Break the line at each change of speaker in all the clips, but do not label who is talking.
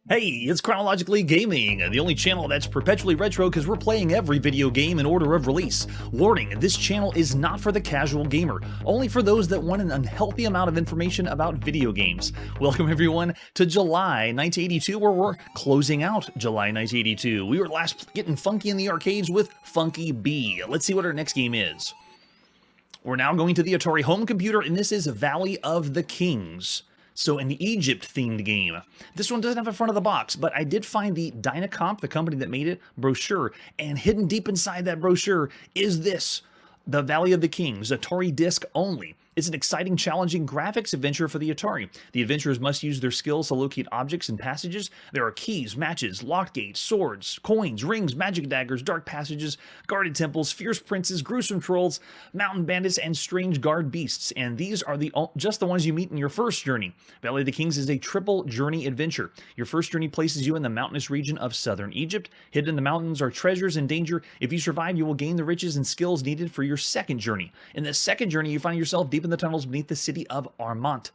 Hey, it's Chronologically Gaming, the only channel that's perpetually retro because we're playing every video game in order of release. Warning, this channel is not for the casual gamer, only for those that want an unhealthy amount of information about video games. Welcome everyone to July 1982, where we're closing out July 1982. We were last getting funky in the arcades with Funky B. Let's see what our next game is. We're now going to the Atari home computer, and this is Valley of the Kings. So an Egypt-themed game. This one doesn't have a front of the box, but I did find the Dynacomp, the company that made it, brochure, and hidden deep inside that brochure is this, the Valley of the Kings, Atari disc only. It's an exciting, challenging graphics adventure for the Atari. The adventurers must use their skills to locate objects and passages. There are keys, matches, lock gates, swords, coins, rings, magic daggers, dark passages, guarded temples, fierce princes, gruesome trolls, mountain bandits, and strange guard beasts. And these are just the ones you meet in your first journey. Valley of the Kings is a triple journey adventure. Your first journey places you in the mountainous region of southern Egypt. Hidden in the mountains are treasures and danger. If you survive, you will gain the riches and skills needed for your second journey. In the second journey, you find yourself deep in the tunnels beneath the city of Armant.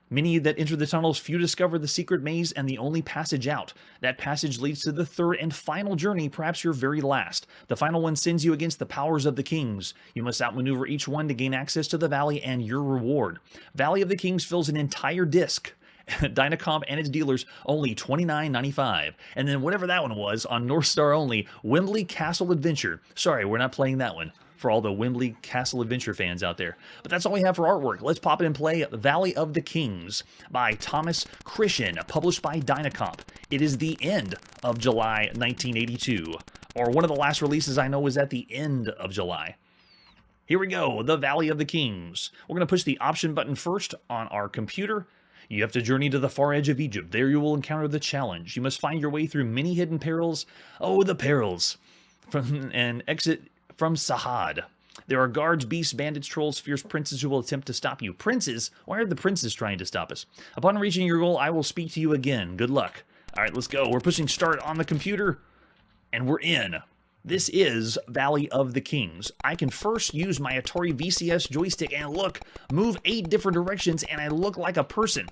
Many that enter the tunnels, few discover the secret maze and the only passage out. That passage leads to the third and final journey, perhaps your very last. The final one sends you against the powers of the kings. You must outmaneuver each one to gain access to the valley and your reward. Valley of the Kings fills an entire disc. Dynacomp and its dealers, only $29.95. And then whatever that one was, on North Star only, Wembley Castle Adventure. Sorry, we're not playing that one, for all the Wembley Castle Adventure fans out there. But that's all we have for artwork. Let's pop it and play Valley of the Kings by Thomas Christian, published by Dynacomp. It is the end of July 1982, or one of the last releases I know was at the end of July. Here we go, the Valley of the Kings. We're going to push the option button first on our computer. You have to journey to the far edge of Egypt. There you will encounter the challenge. You must find your way through many hidden perils. Oh, the perils! And exit from Sahad. There are guards, beasts, bandits, trolls, fierce princes who will attempt to stop you. Princes? Why are the princes trying to stop us? Upon reaching your goal, I will speak to you again. Good luck. All right, let's go. We're pushing start on the computer, and we're in. This is Valley of the Kings. I can first use my Atari VCS joystick and look, move 8 different directions, and I look like a person.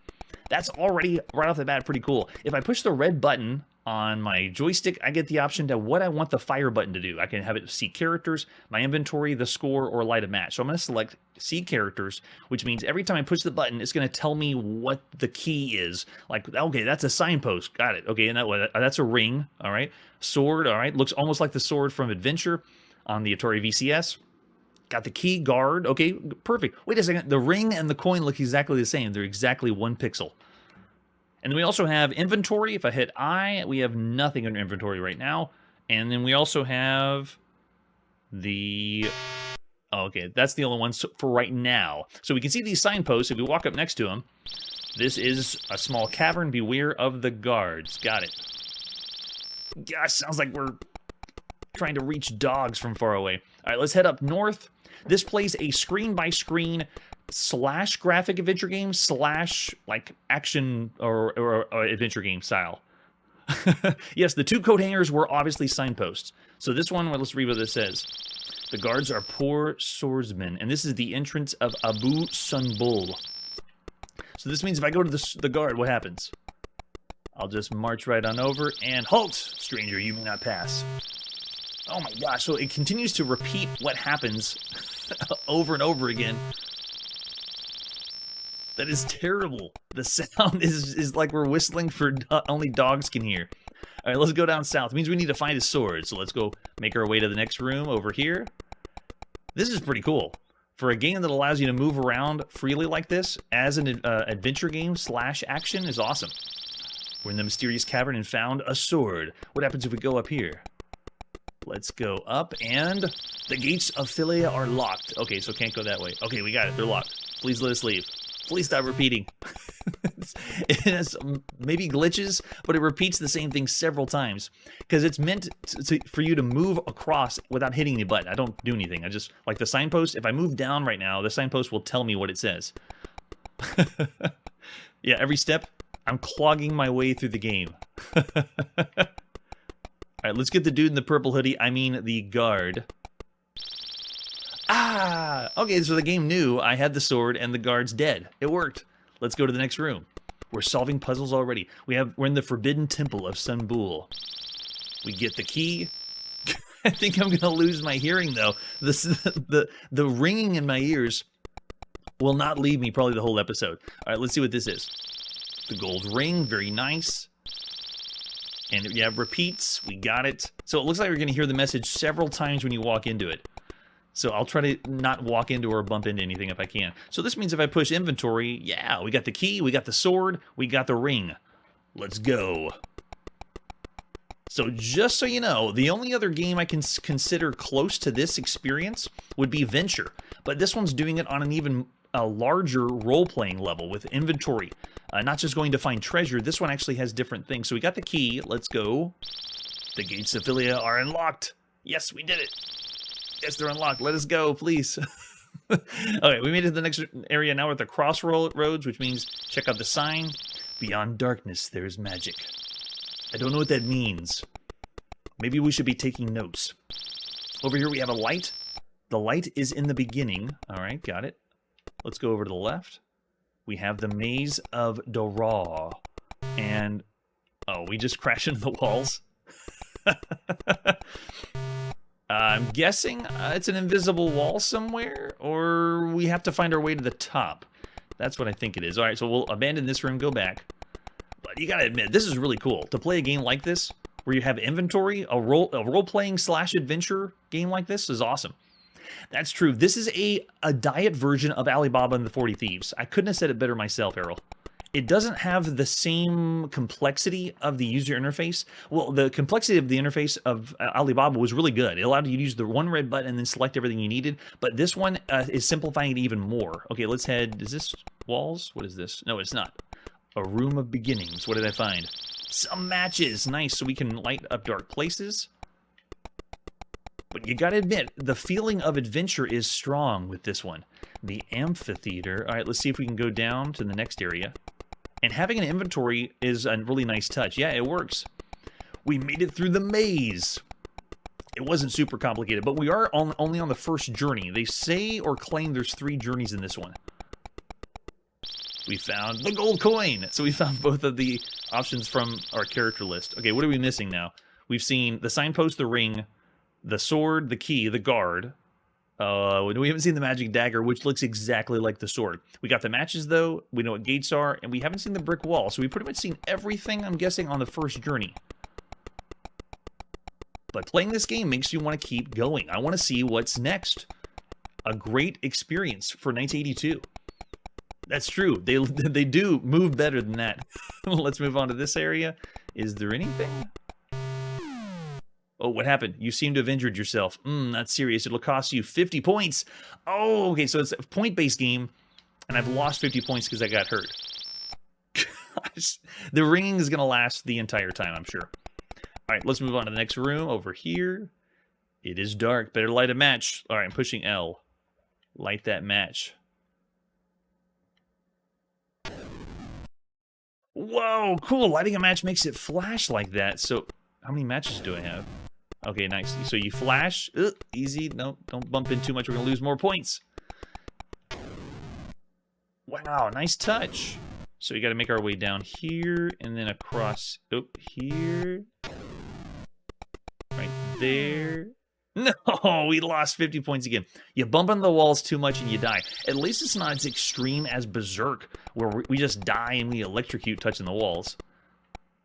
That's already, right off the bat, pretty cool. If I push the red button on my joystick, I get the option to what I want the fire button to do. I can have it see characters, my inventory, the score, or light a match. So I'm going to select see characters, which means every time I push the button, it's going to tell me what the key is. Like, okay, that's a signpost. Got it. Okay, and that's a ring. All right. Sword. All right. Looks almost like the sword from Adventure on the Atari VCS. Got the key, guard. Okay, perfect. Wait a second. The ring and the coin look exactly the same. They're exactly 1 pixel. And then we also have inventory. If I hit I, we have nothing in inventory right now. And then we also have the... Oh, okay, that's the only one for right now. So we can see these signposts. If we walk up next to them, this is a small cavern. Beware of the guards. Got it. Gosh, sounds like we're trying to reach dogs from far away. All right, let's head up north. This plays a screen-by-screen slash graphic adventure game slash like action or adventure game style. Yes, the 2 coat hangers were obviously signposts. So this one, well, let's read what this says. The guards are poor swordsmen, and this is the entrance of Abu Sunbul. So this means if I go to the guard, what happens? I'll just march right on over and halt, stranger, you may not pass. Oh my gosh, so it continues to repeat what happens over and over again. That is terrible. The sound is like we're whistling for only dogs can hear. All right, let's go down south. It means we need to find a sword. So let's go make our way to the next room over here. This is pretty cool. For a game that allows you to move around freely like this, as an adventure game slash action, is awesome. We're in the mysterious cavern and found a sword. What happens if we go up here? Let's go up, and the gates of Philia are locked. Okay, so can't go that way. Okay, we got it. They're locked. Please let us leave. Please stop repeating. It has maybe glitches, but it repeats the same thing several times because it's meant for you to move across without hitting the button. I don't do anything. I just, like the signpost, if I move down right now, the signpost will tell me what it says. Yeah, every step, I'm clogging my way through the game. All right, let's get the dude in the purple hoodie. I mean the guard. Ah! Okay, so the game knew I had the sword and the guard's dead. It worked. Let's go to the next room. We're solving puzzles already. We're in the Forbidden Temple of Sunbul. We get the key. I think I'm gonna lose my hearing though. The ringing in my ears will not leave me probably the whole episode. All right, let's see what this is. The gold ring, very nice. And yeah, repeats. We got it. So it looks like we're gonna hear the message several times when you walk into it. So I'll try to not walk into or bump into anything if I can. So this means if I push inventory, yeah, we got the key, we got the sword, we got the ring. Let's go. So just so you know, the only other game I can consider close to this experience would be Venture. But this one's doing it on an even larger role-playing level with inventory. Not just going to find treasure, this one actually has different things. So we got the key, let's go. The gates of Philia are unlocked. Yes, we did it. Yes, they're unlocked. Let us go, please. Okay, we made it to the next area. Now we're at the crossroads, which means check out the sign. Beyond darkness, there is magic. I don't know what that means. Maybe we should be taking notes. Over here we have a light. The light is in the beginning. All right, got it. Let's go over to the left. We have the Maze of Dora. And, oh, we just crashed into the walls. I'm guessing it's an invisible wall somewhere, or we have to find our way to the top. That's what I think it is. All right, so we'll abandon this room, go back. But you gotta admit, this is really cool. To play a game like this, where you have inventory, a role-playing / adventure game like this is awesome. That's true. This is a diet version of Alibaba and the 40 Thieves. I couldn't have said it better myself, Errol. It doesn't have the same complexity of the user interface. Well, the complexity of the interface of Alibaba was really good. It allowed you to use the one red button and then select everything you needed. But this one is simplifying it even more. Okay, let's head... Is this walls? What is this? No, it's not. A room of beginnings. What did I find? Some matches. Nice. So we can light up dark places. But you gotta admit, the feeling of adventure is strong with this one. The amphitheater. All right, let's see if we can go down to the next area. And having an inventory is a really nice touch. Yeah, it works. We made it through the maze. It wasn't super complicated, but we are only on the first journey. They say or claim there's 3 journeys in this one. We found the gold coin. So we found both of the options from our character list. Okay, what are we missing now? We've seen the signpost, the ring, the sword, the key, the guard. We haven't seen the magic dagger, which looks exactly like the sword. We got the matches, though. We know what gates are, and we haven't seen the brick wall. So we've pretty much seen everything, I'm guessing, on the first journey. But playing this game makes you want to keep going. I want to see what's next. A great experience for 1982. That's true. They do move better than that. Let's move on to this area. Is there anything? Oh, what happened? You seem to have injured yourself. That's serious. It'll cost you 50 points. Oh, okay, so it's a point-based game, and I've lost 50 points because I got hurt. Gosh, the ringing is going to last the entire time, I'm sure. All right, let's move on to the next room over here. It is dark. Better light a match. All right, I'm pushing L. Light that match. Whoa, cool. Lighting a match makes it flash like that. So how many matches do I have? Okay, nice. So you flash. Easy. No, don't bump in too much. We're going to lose more points. Wow, nice touch. So we got to make our way down here and then across. Oh, here. Right there. No, we lost 50 points again. You bump on the walls too much and you die. At least it's not as extreme as Berserk, where we just die and we electrocute touching the walls.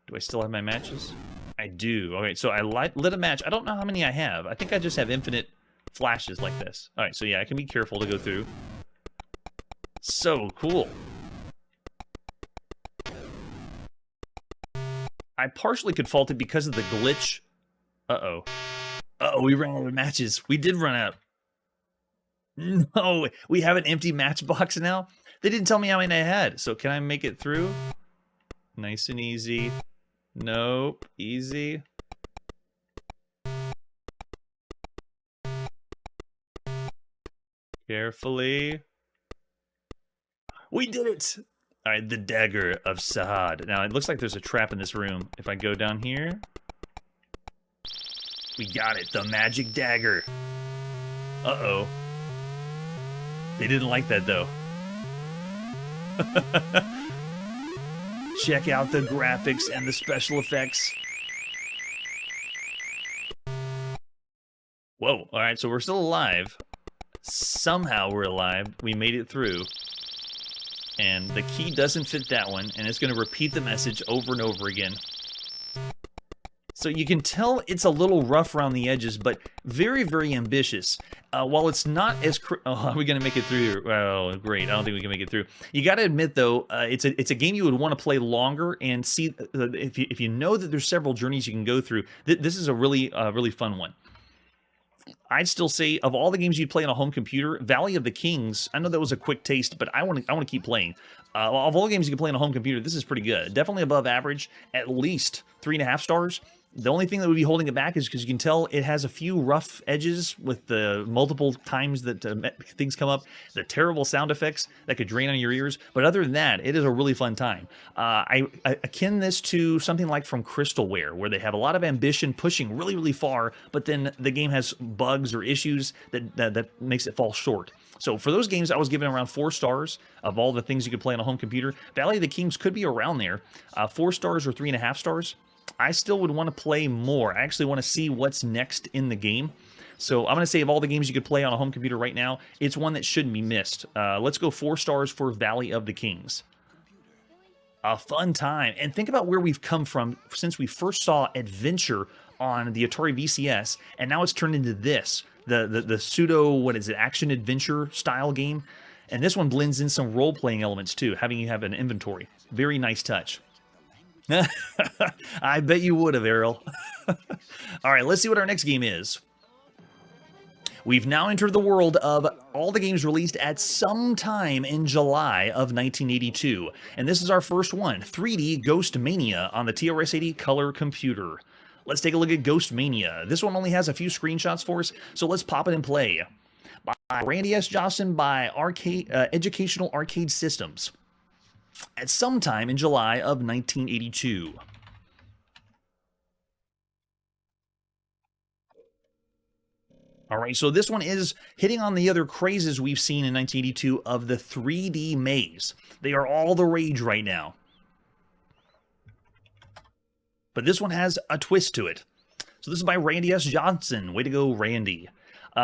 Do I still have my matches? I do. All right, so I lit a match. I don't know how many I have. I think I just have infinite flashes like this. All right, so yeah, I can be careful to go through. So cool. I partially could fault it because of the glitch. Uh-oh. Uh-oh, we ran out of matches. We did run out. No, we have an empty matchbox now? They didn't tell me how many I had. So can I make it through? Nice and easy. Nope, easy. Carefully. We did it! All right, the dagger of Sahad. Now, it looks like there's a trap in this room. If I go down here... We got it, the magic dagger. Uh-oh. They didn't like that, though. Check out the graphics and the special effects. Whoa, all right, so we're still alive. Somehow we're alive. We made it through. And the key doesn't fit that one, and it's going to repeat the message over and over again. So you can tell it's a little rough around the edges, but very, very ambitious. While it's not as... are we going to make it through? Oh, great. I don't think we can make it through. You got to admit, though, it's a game you would want to play longer and see... if you know that there's several journeys you can go through, this is a really fun one. I'd still say, of all the games you'd play on a home computer, Valley of the Kings, I know that was a quick taste, but I want to keep playing. Of all the games you can play on a home computer, this is pretty good. Definitely above average, at least 3.5 stars. The only thing that would be holding it back is because you can tell it has a few rough edges with the multiple times that things come up, the terrible sound effects that could drain on your ears. But other than that, it is a really fun time. I akin this to something like from Crystalware, where they have a lot of ambition pushing really, really far, but then the game has bugs or issues that makes it fall short. So for those games, I was giving around 4 stars of all the things you could play on a home computer. Valley of the Kings could be around there, 4 stars or 3.5 stars. I still would want to play more. I actually want to see what's next in the game. So I'm going to say of all the games you could play on a home computer right now, it's one that shouldn't be missed. Let's go 4 stars for Valley of the Kings. A fun time. And think about where we've come from since we first saw Adventure on the Atari VCS, and now it's turned into this, the pseudo, what is it, action-adventure style game. And this one blends in some role-playing elements too, having you have an inventory. Very nice touch. I bet you would have, Errol. All right, let's see what our next game is. We've now entered the world of all the games released at some time in July of 1982. And this is our first one, 3D Ghost Mania on the TRS-80 color computer. Let's take a look at Ghost Mania. This one only has a few screenshots for us, so let's pop it and play. By Randy S. Johnson by Educational Arcade Systems. At some time in July of 1982. All right, so this one is hitting on the other crazes we've seen in 1982 of the 3D maze. They are all the rage right now. But this one has a twist to it. So this is by Randy S. Johnson. Way to go, Randy.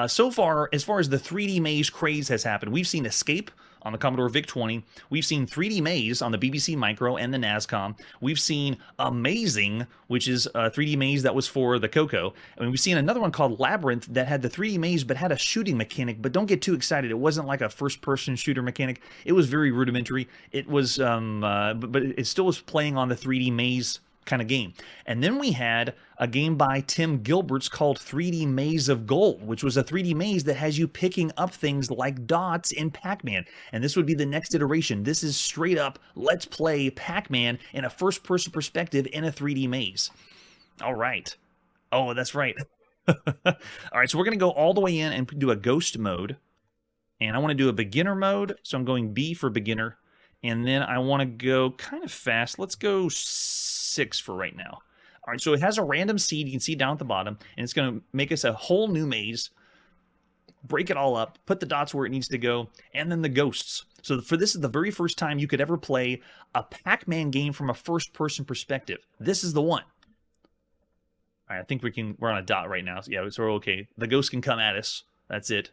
So far, as far as the 3D maze craze has happened, we've seen Escape on the Commodore VIC-20. We've seen 3D Maze on the BBC Micro and the NASCOM. We've seen Amazing, which is a 3D maze that was for the Coco. And we've seen another one called Labyrinth that had the 3D maze but had a shooting mechanic. But don't get too excited. It wasn't like a first-person shooter mechanic. It was very rudimentary. It was, but it still was playing on the 3D maze kind of game. And then we had a game by Tim Gilbert's called 3D Maze of Gold, which was a 3D maze that has you picking up things like dots in Pac-Man. And this would be the next iteration. This is straight up, let's play Pac-Man in a first-person perspective in a 3D maze. All right. Oh, that's right. All right, so we're going to go all the way in and do a ghost mode. And I want to do a beginner mode, so I'm going B for beginner. And then I want to go kind of fast. Let's go 6 for right now. All right, so it has a random seed. You can see down at the bottom, and it's going to make us a whole new maze. Break it all up, put the dots where it needs to go, and then the ghosts. So for this is the very first time you could ever play a Pac-Man game from a first-person perspective. This is the one. All right, I think we're on a dot right now. So yeah, so we're okay. The ghosts can come at us. That's it.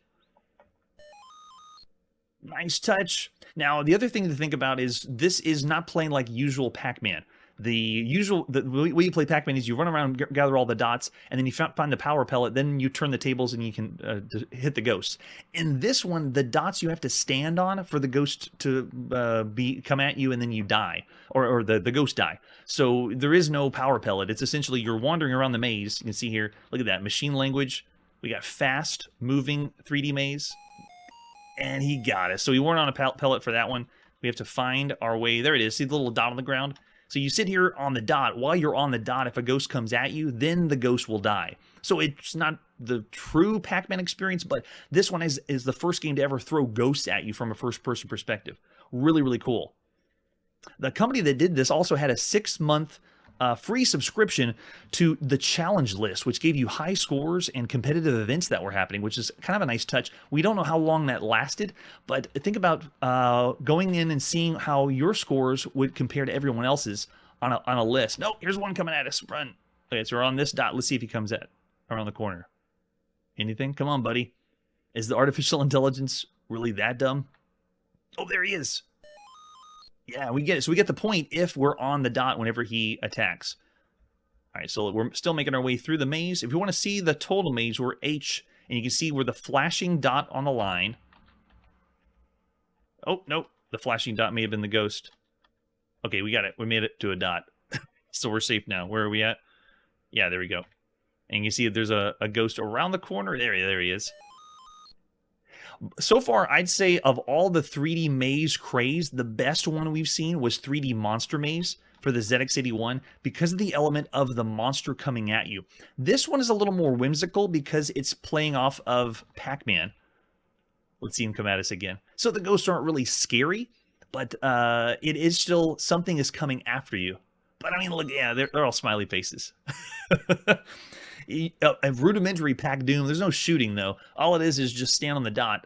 Nice touch. Now, the other thing to think about is this is not playing like usual Pac-Man. The way you play Pac-Man is you run around, gather all the dots, and then you find the power pellet, then you turn the tables and you can hit the ghosts. In this one, the dots you have to stand on for the ghost to come at you, and then you die, or the ghost die. So there is no power pellet. It's essentially you're wandering around the maze. You can see here, look at that, machine language. We got fast moving 3D maze. And he got us. So we weren't on a pellet for that one. We have to find our way. There it is. See the little dot on the ground? So you sit here on the dot. While you're on the dot, if a ghost comes at you, then the ghost will die. So it's not the true Pac-Man experience, but this one is the first game to ever throw ghosts at you from a first-person perspective. Really, really cool. The company that did this also had a 6-month free subscription to the challenge list, which gave you high scores and competitive events that were happening, which is kind of a nice touch. We don't know how long that lasted, but think about going in and seeing how your scores would compare to everyone else's on a list. No, here's one coming at us. Run. Okay, so we're on this dot. Let's see if he comes around the corner. Anything? Come on, buddy. Is the artificial intelligence really that dumb? Oh, there he is. Yeah, we get it. So we get the point if we're on the dot whenever he attacks. All right, so we're still making our way through the maze. If you want to see the total maze, we're H, and you can see we're the flashing dot on the line. Oh, no, the flashing dot may have been the ghost. Okay, we got it. We made it to a dot. So we're safe now. Where are we at? Yeah, there we go. And you see there's a ghost around the corner. There he is. So far, I'd say of all the 3D maze craze, the best one we've seen was 3D Monster Maze for the ZX81 because of the element of the monster coming at you. This one is a little more whimsical because it's playing off of Pac-Man. Let's see him come at us again. So the ghosts aren't really scary, but it is still something is coming after you. But I mean, look, yeah, they're all smiley faces. A rudimentary Pac-Doom. There's no shooting, though. All it is just stand on the dot.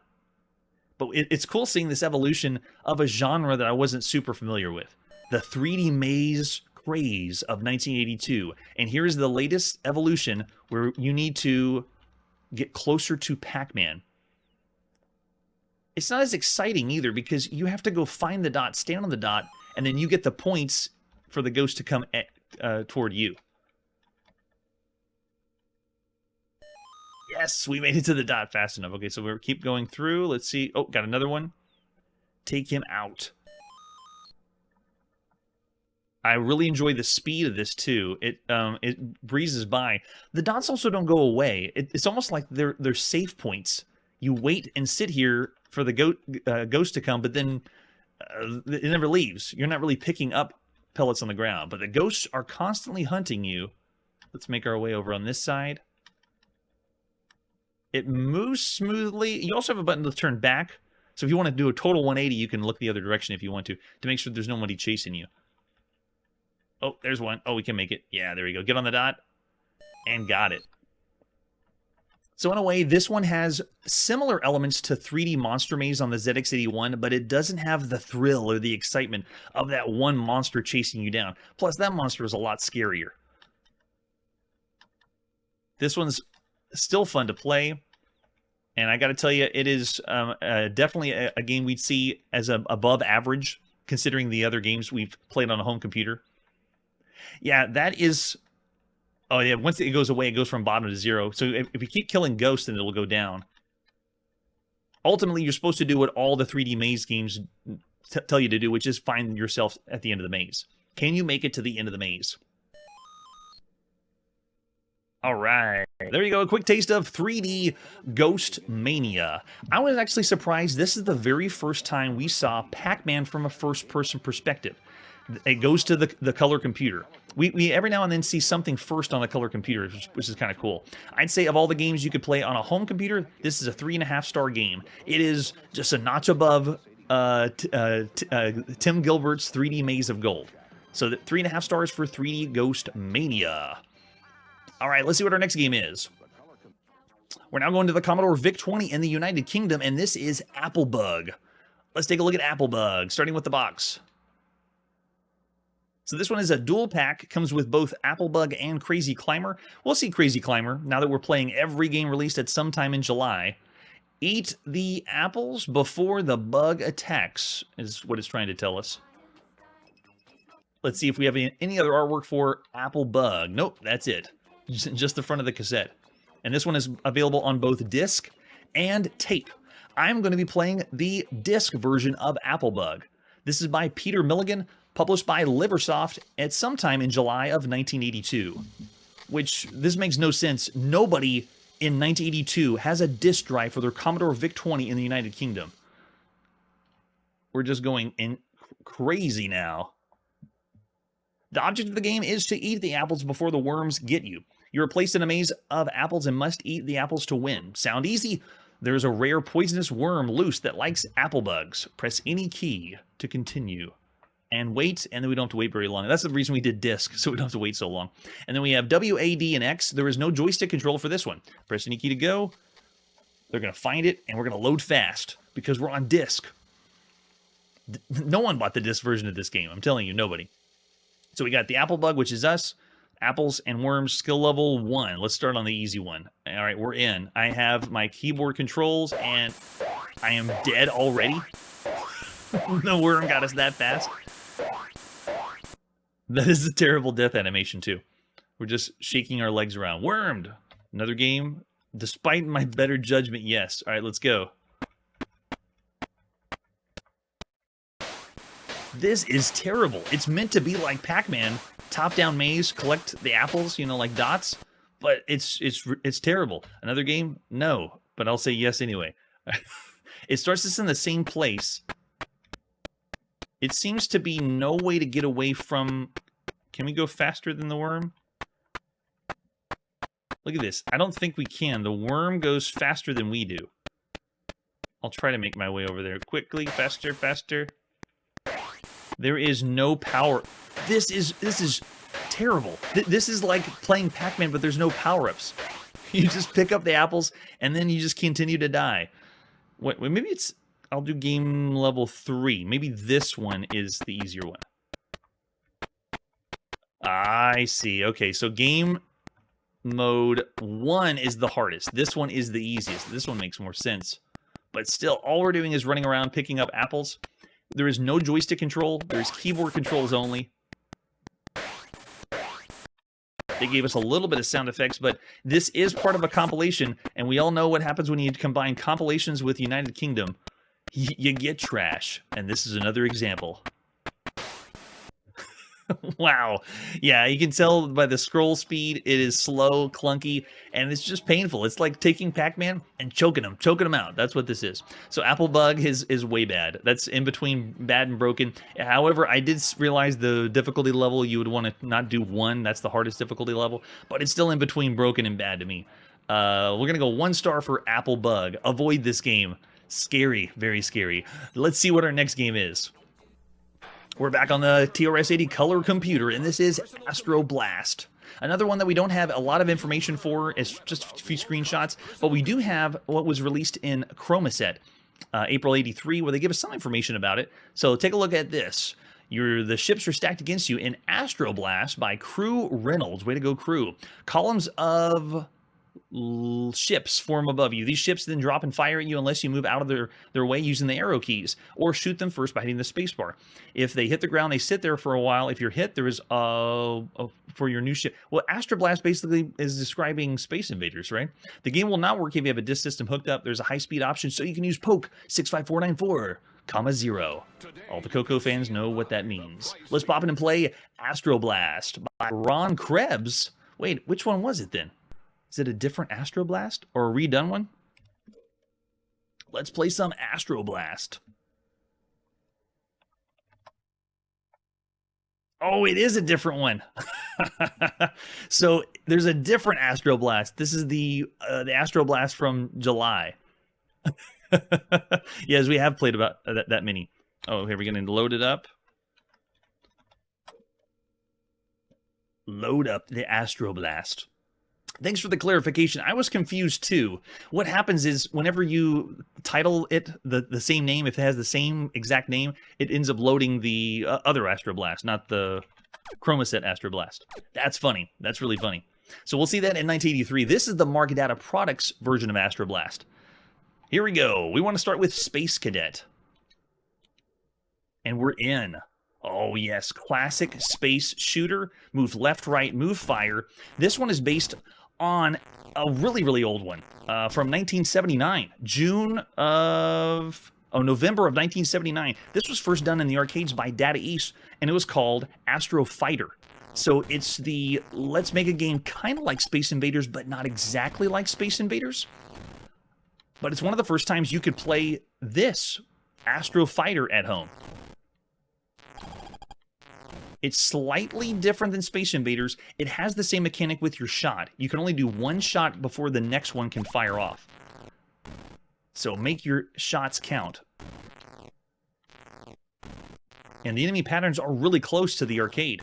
But it's cool seeing this evolution of a genre that I wasn't super familiar with. The 3D maze craze of 1982. And here's the latest evolution where you need to get closer to Pac-Man. It's not as exciting either because you have to go find the dot, stand on the dot, and then you get the points for the ghost to come toward you. Yes, we made it to the dot fast enough. Okay, so we'll keep going through. Let's see. Oh, got another one. Take him out. I really enjoy the speed of this too. It breezes by. The dots also don't go away. It's almost like they're safe points. You wait and sit here for the ghost to come, but then it never leaves. You're not really picking up pellets on the ground, but the ghosts are constantly hunting you. Let's make our way over on this side. It moves smoothly. You also have a button to turn back. So if you want to do a total 180, you can look the other direction if you want to make sure there's nobody chasing you. Oh, there's one. Oh, we can make it. Yeah, there we go. Get on the dot. And got it. So in a way, this one has similar elements to 3D Monster Maze on the ZX81, but it doesn't have the thrill or the excitement of that one monster chasing you down. Plus, that monster is a lot scarier. This one's still fun to play. And I got to tell you, it is definitely a game we'd see as above average, considering the other games we've played on a home computer. Yeah, that is... Oh, yeah, once it goes away, it goes from bottom to zero. So if you keep killing ghosts, then it'll go down. Ultimately, you're supposed to do what all the 3D maze games tell you to do, which is find yourself at the end of the maze. Can you make it to the end of the maze? All right, there you go. A quick taste of 3D Ghost Mania. I was actually surprised. This is the very first time we saw Pac-Man from a first-person perspective. It goes to the color computer. We every now and then see something first on the color computer, which is kind of cool. I'd say of all the games you could play on a home computer, this is a 3.5-star game. It is just a notch above Tim Gilbert's 3D Maze of Gold. So 3.5 stars for 3D Ghost Mania. All right, let's see what our next game is. We're now going to the Commodore VIC-20 in the United Kingdom, and this is Applebug. Let's take a look at Applebug, starting with the box. So this one is a dual pack, comes with both Applebug and Crazy Climber. We'll see Crazy Climber now that we're playing every game released at some time in July. Eat the apples before the bug attacks, is what it's trying to tell us. Let's see if we have any other artwork for Applebug. Nope, that's it. Just the front of the cassette. And this one is available on both disc and tape. I'm going to be playing the disc version of Applebug. This is by Peter Milligan, published by Liversoft at sometime in July of 1982. Which, this makes no sense. Nobody in 1982 has a disc drive for their Commodore VIC-20 in the United Kingdom. We're just going in crazy now. The object of the game is to eat the apples before the worms get you. You are placed in a maze of apples and must eat the apples to win. Sound easy? There's a rare poisonous worm loose that likes apple bugs. Press any key to continue. and wait, and then we don't have to wait very long. That's the reason we did disc, so we don't have to wait so long. And then we have W, A, D, and X. There is no joystick control for this one. Press any key to go. They're going to find it, and we're going to load fast because we're on disc. No one bought the disc version of this game. I'm telling you, nobody. So we got the Apple Bug, which is us. Apples and Worms, skill level 1. Let's start on the easy one. All right, we're in. I have my keyboard controls, and I am dead already. The worm got us that fast. That is a terrible death animation, too. We're just shaking our legs around. Wormed! Another game. Despite my better judgment, yes. All right, let's go. This is terrible. It's meant to be like Pac-Man. Top-down maze, collect the apples, you know, like dots. But it's terrible. Another game? No. But I'll say yes anyway. It starts us in the same place. It seems to be no way to get away from... Can we go faster than the worm? Look at this. I don't think we can. The worm goes faster than we do. I'll try to make my way over there quickly. Faster, faster. There is no power. This is terrible. This is like playing Pac-Man, but there's no power-ups. You just pick up the apples, and then you just continue to die. Wait, maybe it's... I'll do game level 3. Maybe this one is the easier one. I see. Okay, so game mode 1 is the hardest. This one is the easiest. This one makes more sense. But still, all we're doing is running around picking up apples. There is no joystick control. There's keyboard controls only. They gave us a little bit of sound effects, but this is part of a compilation, and we all know what happens when you combine compilations with United Kingdom. You get trash, and this is another example. Wow. Yeah, you can tell by the scroll speed, it is slow, clunky, and it's just painful. It's like taking Pac-Man and choking him out. That's what this is. So Apple Bug is way bad. That's in between bad and broken. However, I did realize the difficulty level, you would want to not do 1. That's the hardest difficulty level, but it's still in between broken and bad to me. We're going to go 1 star for Apple Bug. Avoid this game. Scary, very scary. Let's see what our next game is. We're back on the TRS-80 color computer, and this is AstroBlast. Another one that we don't have a lot of information for. It's just a few screenshots, but we do have what was released in Chromaset, April 83, where they give us some information about it. So take a look at this. The ships are stacked against you in AstroBlast by Crew Reynolds. Way to go, Crew. Columns of ships form above you. These ships then drop and fire at you unless you move out of their way using the arrow keys, or shoot them first by hitting the spacebar. If they hit the ground, they sit there for a while. If you're hit, there is for your new ship. Well, AstroBlast basically is describing Space Invaders, right? The game will not work if you have a disk system hooked up. There's a high-speed option, so you can use Poke 65494, (0). All the Coco fans know what that means. Let's pop in and play AstroBlast by Ron Krebs. Wait, which one was it then? Is it a different AstroBlast or a redone one? Let's play some AstroBlast. Oh, it is a different one. So there's a different AstroBlast. This is the AstroBlast from July. Yes, we have played about that many. Oh, here we're going to load it up. Load up the AstroBlast. Thanks for the clarification. I was confused too. What happens is whenever you title it the same name, if it has the same exact name, it ends up loading the other AstroBlast, not the Chromaset AstroBlast. That's funny. That's really funny. So we'll see that in 1983. This is the Mark Data Products version of AstroBlast. Here we go. We want to start with Space Cadet. And we're in. Oh yes, classic space shooter. Move left, right, move fire. This one is based on a really, really old one from 1979. November of 1979. This was first done in the arcades by Data East, and it was called Astro Fighter. So it's let's make a game kind of like Space Invaders, but not exactly like Space Invaders. But it's one of the first times you could play this Astro Fighter at home. It's slightly different than Space Invaders. It has the same mechanic with your shot. You can only do 1 shot before the next one can fire off. So make your shots count. And the enemy patterns are really close to the arcade.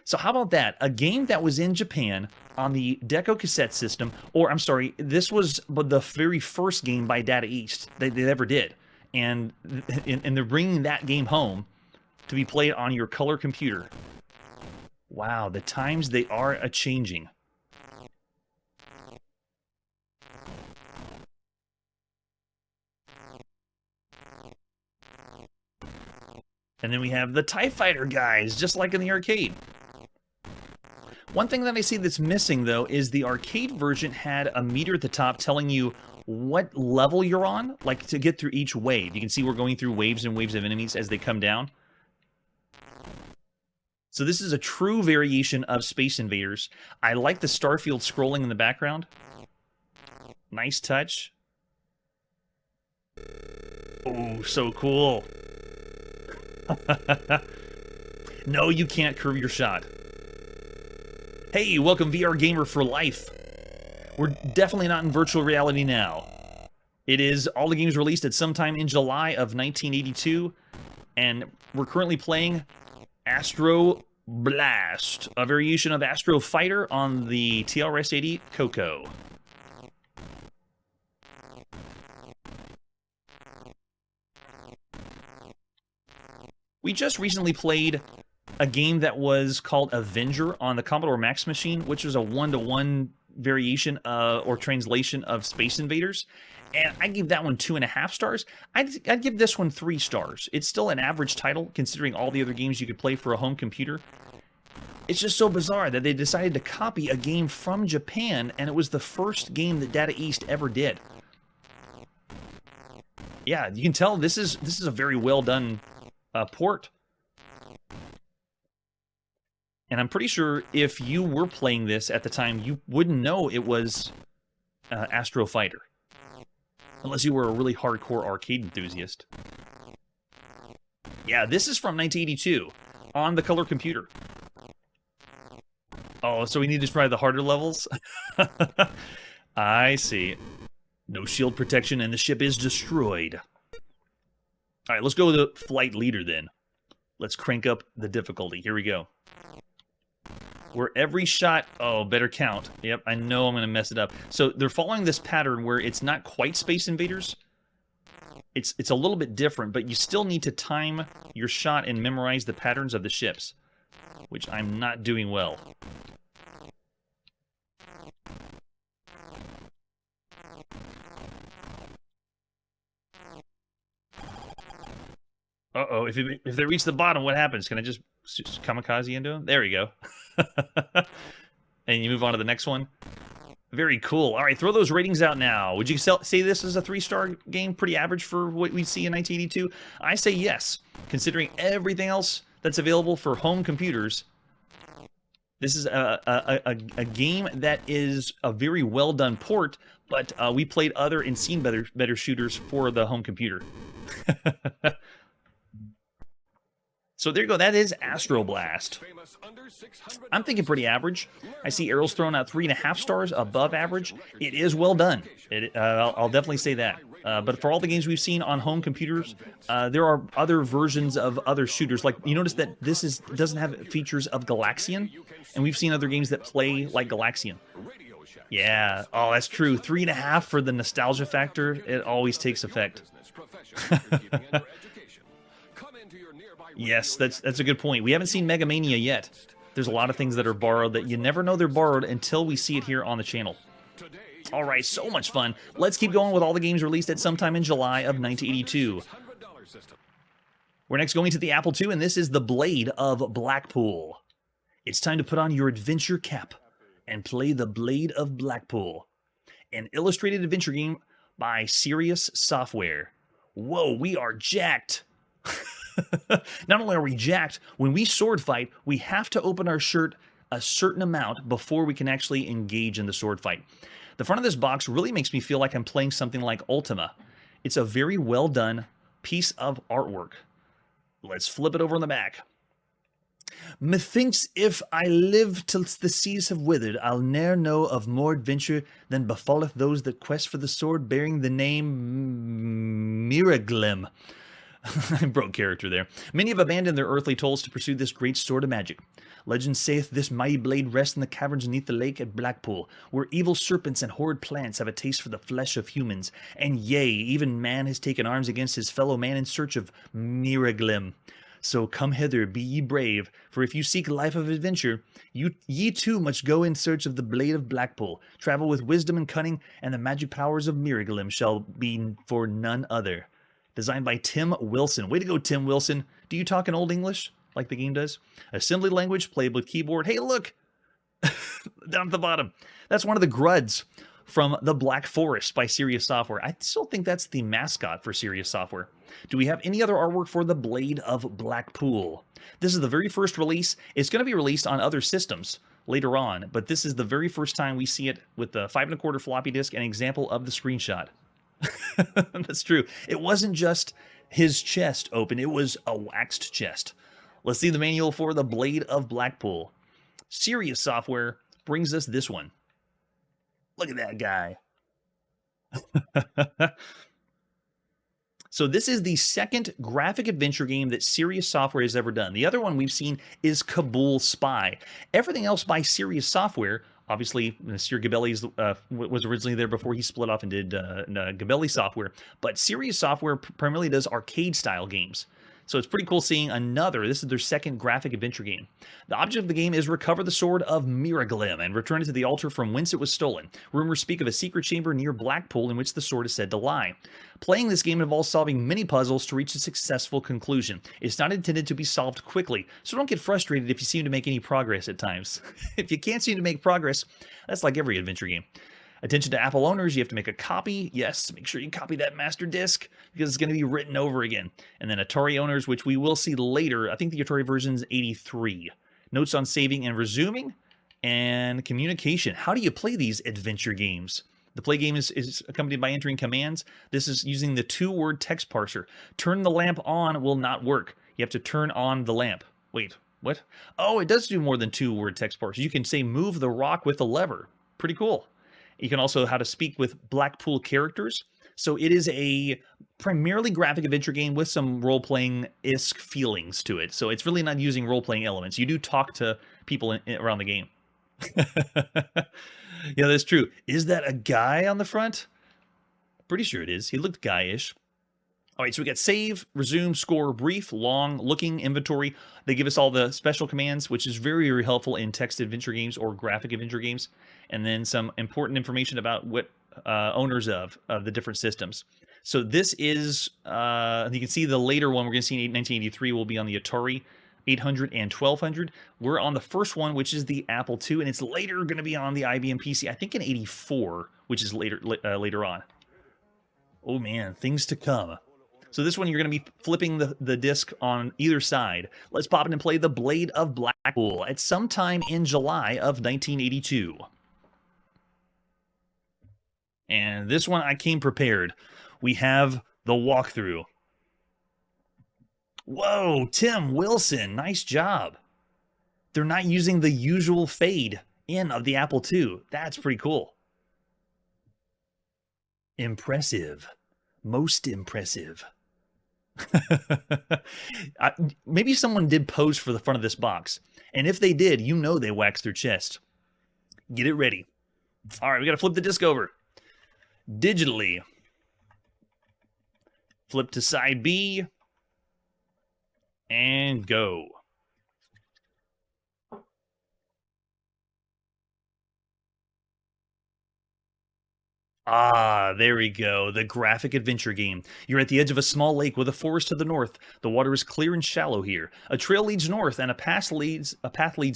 So how about that? A game that was in Japan on the Deco cassette system, or I'm sorry, this was the very first game by Data East they ever did. And they're bringing that game home to be played on your color computer. Wow, the times they are a-changing. And then we have the TIE Fighter guys, just like in the arcade. One thing that I see that's missing, though, is the arcade version had a meter at the top telling you what level you're on, like to get through each wave. You can see we're going through waves and waves of enemies as they come down. So this is a true variation of Space Invaders. I like the Starfield scrolling in the background. Nice touch. Oh, so cool. No, you can't curve your shot. Hey, welcome VR Gamer for Life. We're definitely not in virtual reality now. It is all the games released at some time in July of 1982, and we're currently playing AstroBlast, a variation of Astro Fighter on the TRS-80 Coco. We just recently played a game that was called Avenger on the Commodore Max machine, which was a one-to-one variation or translation of Space Invaders. And I give that one 2.5 stars. I'd give this one 3 stars. It's still an average title, considering all the other games you could play for a home computer. It's just so bizarre that they decided to copy a game from Japan, and it was the first game that Data East ever did. Yeah, you can tell this is a very well done port. And I'm pretty sure if you were playing this at the time, you wouldn't know it was Astro Fighter. Unless you were a really hardcore arcade enthusiast. Yeah, this is from 1982 on the color computer. Oh, so we need to try the harder levels? I see. No shield protection and the ship is destroyed. All right, let's go with the flight leader then. Let's crank up the difficulty. Here we go. Where every shot... Oh, better count. Yep, I know I'm going to mess it up. So they're following this pattern where it's not quite Space Invaders. It's a little bit different, but you still need to time your shot and memorize the patterns of the ships, which I'm not doing well. Uh-oh, if they reach the bottom, what happens? Can I just kamikaze into them? There we go. And you move on to the next one. Very cool. All right, throw those ratings out now. Would you say this is a 3-star game? Pretty average for what we see in 1982? I say yes. Considering everything else that's available for home computers, this is a game that is a very well-done port, but we played other and seen better shooters for the home computer. So there you go. That is AstroBlast. I'm thinking pretty average. I see arrows thrown out 3.5 stars, above average. It is well done. I'll definitely say that. But for all the games we've seen on home computers, there are other versions of other shooters. Like, you notice that this doesn't have features of Galaxian, and we've seen other games that play like Galaxian. Yeah. Oh, that's true. 3.5 for the nostalgia factor. It always takes effect. Yes, that's a good point. We haven't seen Mega Mania yet. There's a lot of things that are borrowed that you never know they're borrowed until we see it here on the channel. All right, so much fun. Let's keep going with all the games released at some time in July of 1982. We're next going to the Apple II, and this is The Blade of Blackpoole. It's time to put on your adventure cap and play The Blade of Blackpoole, an illustrated adventure game by Sirius Software. Whoa, we are jacked. Not only are we jacked, when we sword fight, we have to open our shirt a certain amount before we can actually engage in the sword fight. The front of this box really makes me feel like I'm playing something like Ultima. It's a very well done piece of artwork. Let's flip it over on the back. Methinks if I live till the seas have withered, I'll ne'er know of more adventure than befalleth those that quest for the sword bearing the name Miraglim. Broke character there. Many have abandoned their earthly toils to pursue this great sword of magic. Legend saith this mighty blade rests in the caverns beneath the lake at Blackpoole, where evil serpents and horrid plants have a taste for the flesh of humans, and yea, even man has taken arms against his fellow man in search of Miraglim. So come hither, be ye brave, for if you seek life of adventure, ye too must go in search of the blade of Blackpoole. Travel with wisdom and cunning, and the magic powers of Miraglim shall be for none other. Designed by Tim Wilson. Way to go, Tim Wilson. Do you talk in Old English, like the game does? Assembly language, played with keyboard. Hey, look! Down at the bottom. That's one of the Gruds from the Black Forest by Serious Software. I still think that's the mascot for Serious Software. Do we have any other artwork for the Blade of Blackpoole? This is the very first release. It's going to be released on other systems later on, but this is the very first time we see it with the 5 1/4 floppy disk, an example of the screenshot. That's true. It wasn't just his chest open, it was a waxed chest. Let's see the manual for the Blade of Blackpoole. Serious Software brings us this one. Look at that guy. So this is the second graphic adventure game that Serious Software has ever done. The other one we've seen is Kabul Spy. Everything else by Serious Software, obviously, Sir Gabelli was originally there before he split off and did Gabelli Software, but Serious Software primarily does arcade-style games. So it's pretty cool seeing this is their second graphic adventure game. The object of the game is recover the sword of Miraglim and return it to the altar from whence it was stolen. Rumors speak of a secret chamber near Blackpoole in which the sword is said to lie. Playing this game involves solving many puzzles to reach a successful conclusion. It's not intended to be solved quickly, so don't get frustrated if you seem to make any progress at times. If you can't seem to make progress, that's like every adventure game. Attention to Apple owners, you have to make a copy. Yes, make sure you copy that master disk because it's going to be written over again. And then Atari owners, which we will see later, I think the Atari version is 83. Notes on saving and resuming, and communication. How do you play these adventure games? The play game is accompanied by entering commands. This is using the 2-word text parser. Turn the lamp on will not work. You have to turn on the lamp. Wait, what? Oh, it does do more than 2-word text parser. You can say move the rock with a lever. Pretty cool. You can also how to speak with Blackpoole characters. So it is a primarily graphic adventure game with some role-playing-esque feelings to it. So it's really not using role-playing elements. You do talk to people around the game. Yeah, that's true. Is that a guy on the front? Pretty sure it is. He looked guy-ish. All right, so we got save, resume, score, brief, long, looking, inventory. They give us all the special commands, which is very, very helpful in text adventure games or graphic adventure games. And then some important information about what owners of the different systems. So this is, you can see the later one we're going to see in 1983 will be on the Atari 800 and 1200. We're on the first one, which is the Apple II, and it's later going to be on the IBM PC, I think in 84, which is later on. Oh man, things to come. So this one, you're going to be flipping the disc on either side. Let's pop in and play the Blade of Blackpoole at some time in July of 1982. And this one, I came prepared. We have the walkthrough. Whoa, Tim Wilson, nice job. They're not using the usual fade in of the Apple II. That's pretty cool. Impressive. Most impressive. Maybe someone did pose for the front of this box. And if they did, you know they waxed their chest. Get it ready. All right, we got to flip the disc over. Digitally. Flip to side B. And go. Ah, there we go. The graphic adventure game. You're at the edge of a small lake with a forest to the north. The water is clear and shallow here. A trail leads north and a path leads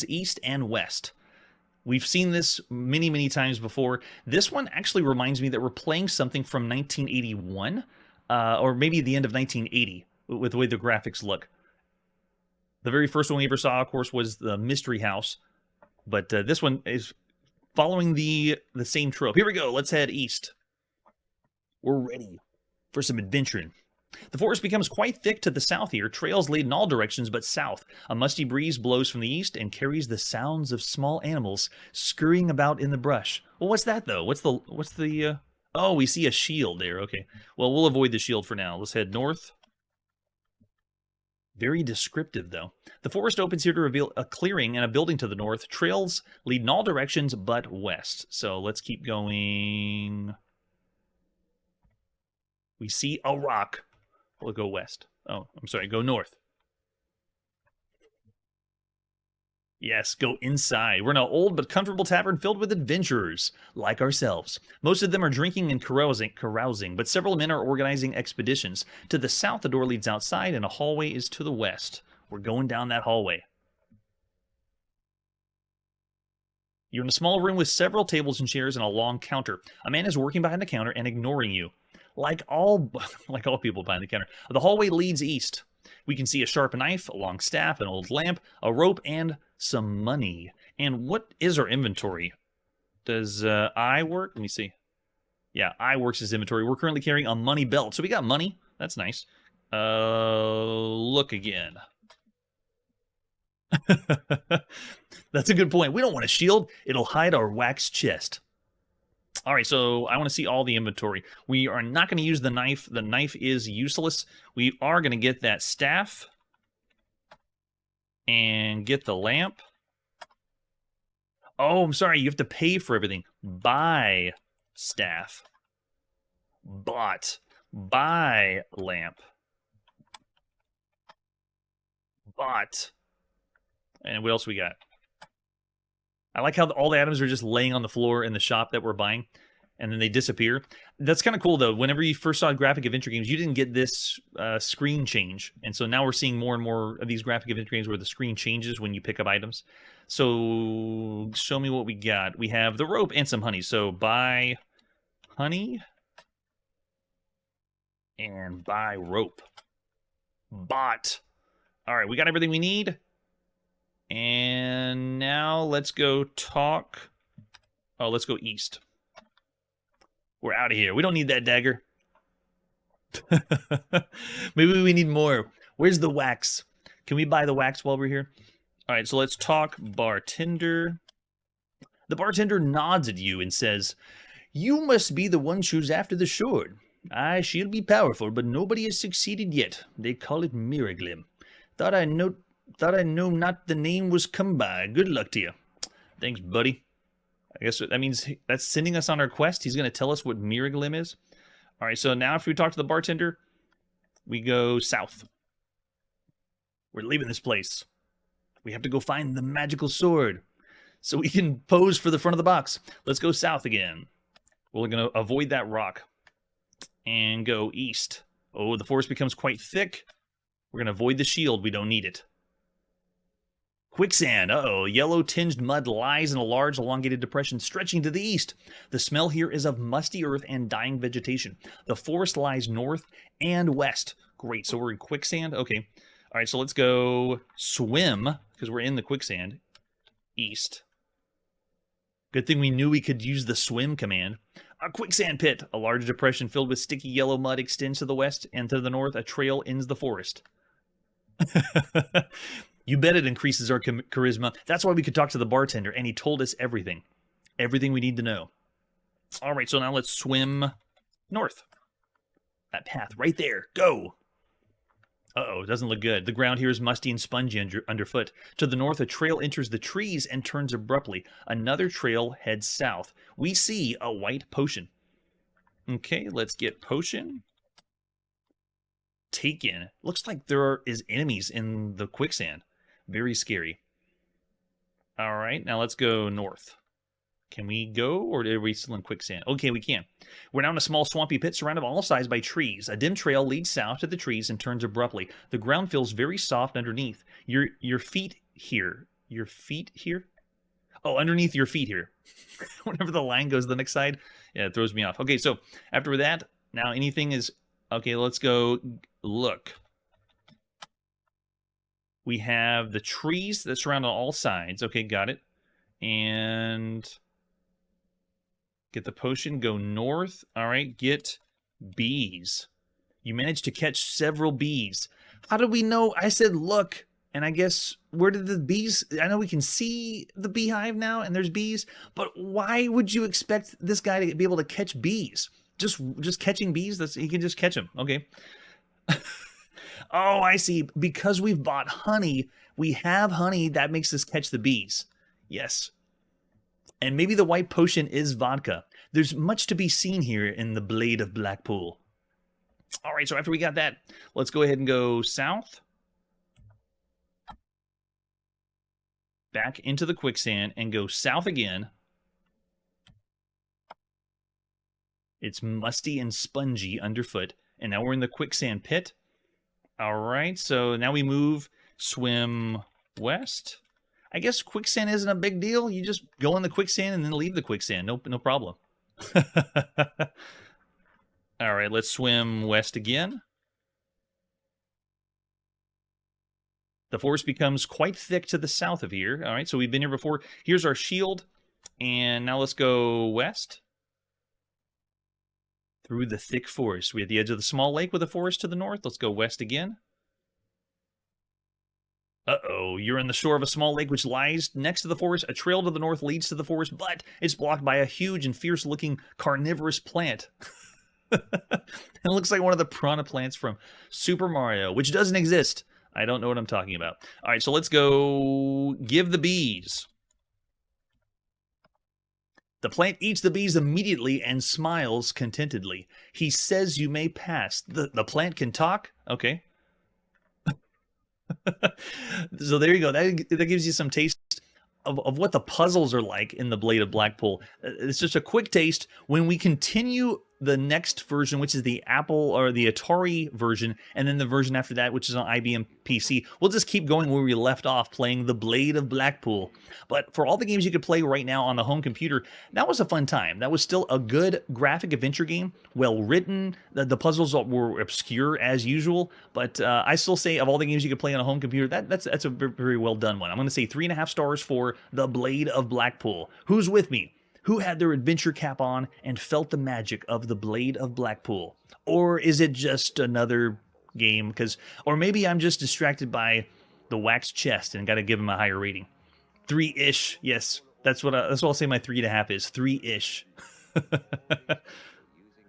east and west. We've seen this many, many times before. This one actually reminds me that we're playing something from 1981, or maybe the end of 1980, with the way the graphics look. The very first one we ever saw, of course, was the Mystery House, but this one is following the same trope. Here we go. Let's head east. We're ready for some adventuring. The forest becomes quite thick to the south here. Trails lead in all directions but south. A musty breeze blows from the east and carries the sounds of small animals scurrying about in the brush. Well, what's that, though? What's the... Oh, we see a shield there. Okay. Well, we'll avoid the shield for now. Let's head north. Very descriptive, though. The forest opens here to reveal a clearing and a building to the north. Trails lead in all directions but west. So let's keep going. We see a rock. We'll go west. Oh, I'm sorry, go north. Yes, go inside. We're in an old but comfortable tavern filled with adventurers, like ourselves. Most of them are drinking and carousing, but several men are organizing expeditions. To the south, the door leads outside, and a hallway is to the west. We're going down that hallway. You're in a small room with several tables and chairs and a long counter. A man is working behind the counter and ignoring you. Like all people behind the counter. The hallway leads east. We can see a sharp knife, a long staff, an old lamp, a rope, and some money. And what is our inventory? Does I work? Let me see. Yeah, I works as inventory. We're currently carrying a money belt. So we got money. That's nice. Look again. That's a good point. We don't want a shield. It'll hide our wax chest. All right, so I want to see all the inventory. We are not going to use the knife. The knife is useless. We are going to get that staff and get the lamp. Oh, I'm sorry. You have to pay for everything. Buy staff. Bought. Buy lamp. Bought. And what else we got? I like how all the items are just laying on the floor in the shop that we're buying, and then they disappear. That's kind of cool, though. Whenever you first saw graphic adventure games, you didn't get this screen change. And so now we're seeing more and more of these graphic adventure games where the screen changes when you pick up items. So show me what we got. We have the rope and some honey. So buy honey and buy rope. Bought. All right, we got everything we need. And now let's go talk. Oh, let's go east. We're out of here. We don't need that dagger. Maybe we need more. Where's the wax? Can we buy the wax while we're here? All right, so let's talk bartender. The bartender nods at you and says, "You must be the one who's after the sword. Aye, she'll be powerful, but nobody has succeeded yet. They call it Miraglim. Thought I know not the name was come by. Good luck to you." Thanks, buddy. I guess that means that's sending us on our quest. He's going to tell us what Miraglim is. All right, so now after we talk to the bartender, we go south. We're leaving this place. We have to go find the magical sword so we can pose for the front of the box. Let's go south again. We're going to avoid that rock and go east. Oh, the forest becomes quite thick. We're going to avoid the shield. We don't need it. Quicksand. Uh-oh. Yellow-tinged mud lies in a large, elongated depression stretching to the east. The smell here is of musty earth and dying vegetation. The forest lies north and west. Great. So we're in quicksand? Okay. All right, so let's go swim, because we're in the quicksand, east. Good thing we knew we could use the swim command. A quicksand pit. A large depression filled with sticky yellow mud extends to the west, and to the north, a trail ends the forest. You bet it increases our charisma. That's why we could talk to the bartender, and he told us everything. Everything we need to know. All right, so now let's swim north. That path right there. Go! Uh-oh, it doesn't look good. The ground here is musty and spongy underfoot. To the north, a trail enters the trees and turns abruptly. Another trail heads south. We see a white potion. Okay, let's get potion. Taken. Looks like there is enemies in the quicksand. Very scary. All right, now let's go north. Can we go, or are we still in quicksand? Okay, we can. We're now in a small swampy pit surrounded on all sides by trees. A dim trail leads south to the trees and turns abruptly. The ground feels very soft underneath. Your feet here. Your feet here? Oh, underneath your feet here. Whenever the line goes to the next side, yeah, it throws me off. Okay, so after that, now anything is... Okay, let's go look. We have the trees that surround on all sides. Okay, got it. And get the potion, go north. All right, get bees. You managed to catch several bees. How did we know? I said look, and I guess, where did the bees... I know we can see the beehive now, and there's bees, but why would you expect this guy to be able to catch bees? Just catching bees? He can just catch them. Okay. Oh, I see. Because we've bought honey, we have honey that makes us catch the bees. Yes. And maybe the white potion is vodka. There's much to be seen here in the Blade of Blackpoole. All right, so after we got that, let's go ahead and go south. Back into the quicksand and go south again. It's musty and spongy underfoot. And now we're in the quicksand pit. All right, so now we move, swim west. I guess quicksand isn't a big deal. You just go in the quicksand and then leave the quicksand. No problem. All right, let's swim west again. The forest becomes quite thick to the south of here. All right, so we've been here before. Here's our shield. And now let's go west. Through the thick forest. We have the edge of the small lake with a forest to the north. Let's go west again. Uh-oh, you're in the shore of a small lake which lies next to the forest. A trail to the north leads to the forest, but it's blocked by a huge and fierce-looking carnivorous plant. It looks like one of the piranha plants from Super Mario, which doesn't exist. I don't know what I'm talking about. All right, so let's go give the bees. The plant eats the bees immediately and smiles contentedly. He says you may pass. The plant can talk? Okay. So there you go. That gives you some taste of what the puzzles are like in the Blade of Blackpoole. It's just a quick taste. When we continue the next version, which is the Apple or the Atari version, and then the version after that, which is on IBM PC, we'll just keep going where we left off, playing the Blade of Blackpoole. But for all the games you could play right now on the home computer, that was a fun time. That was still a good graphic adventure game, well written. The puzzles were obscure as usual, but I still say of all the games you could play on a home computer, that's a very well done one. I'm going to say 3.5 stars for the Blade of Blackpoole. Who's with me? Who had their adventure cap on and felt the magic of the Blade of Blackpoole? Or is it just another game? Or maybe I'm just distracted by the wax chest and got to give him a higher rating. 3-ish. Yes, that's what I'll say. My 3.5 is 3-ish.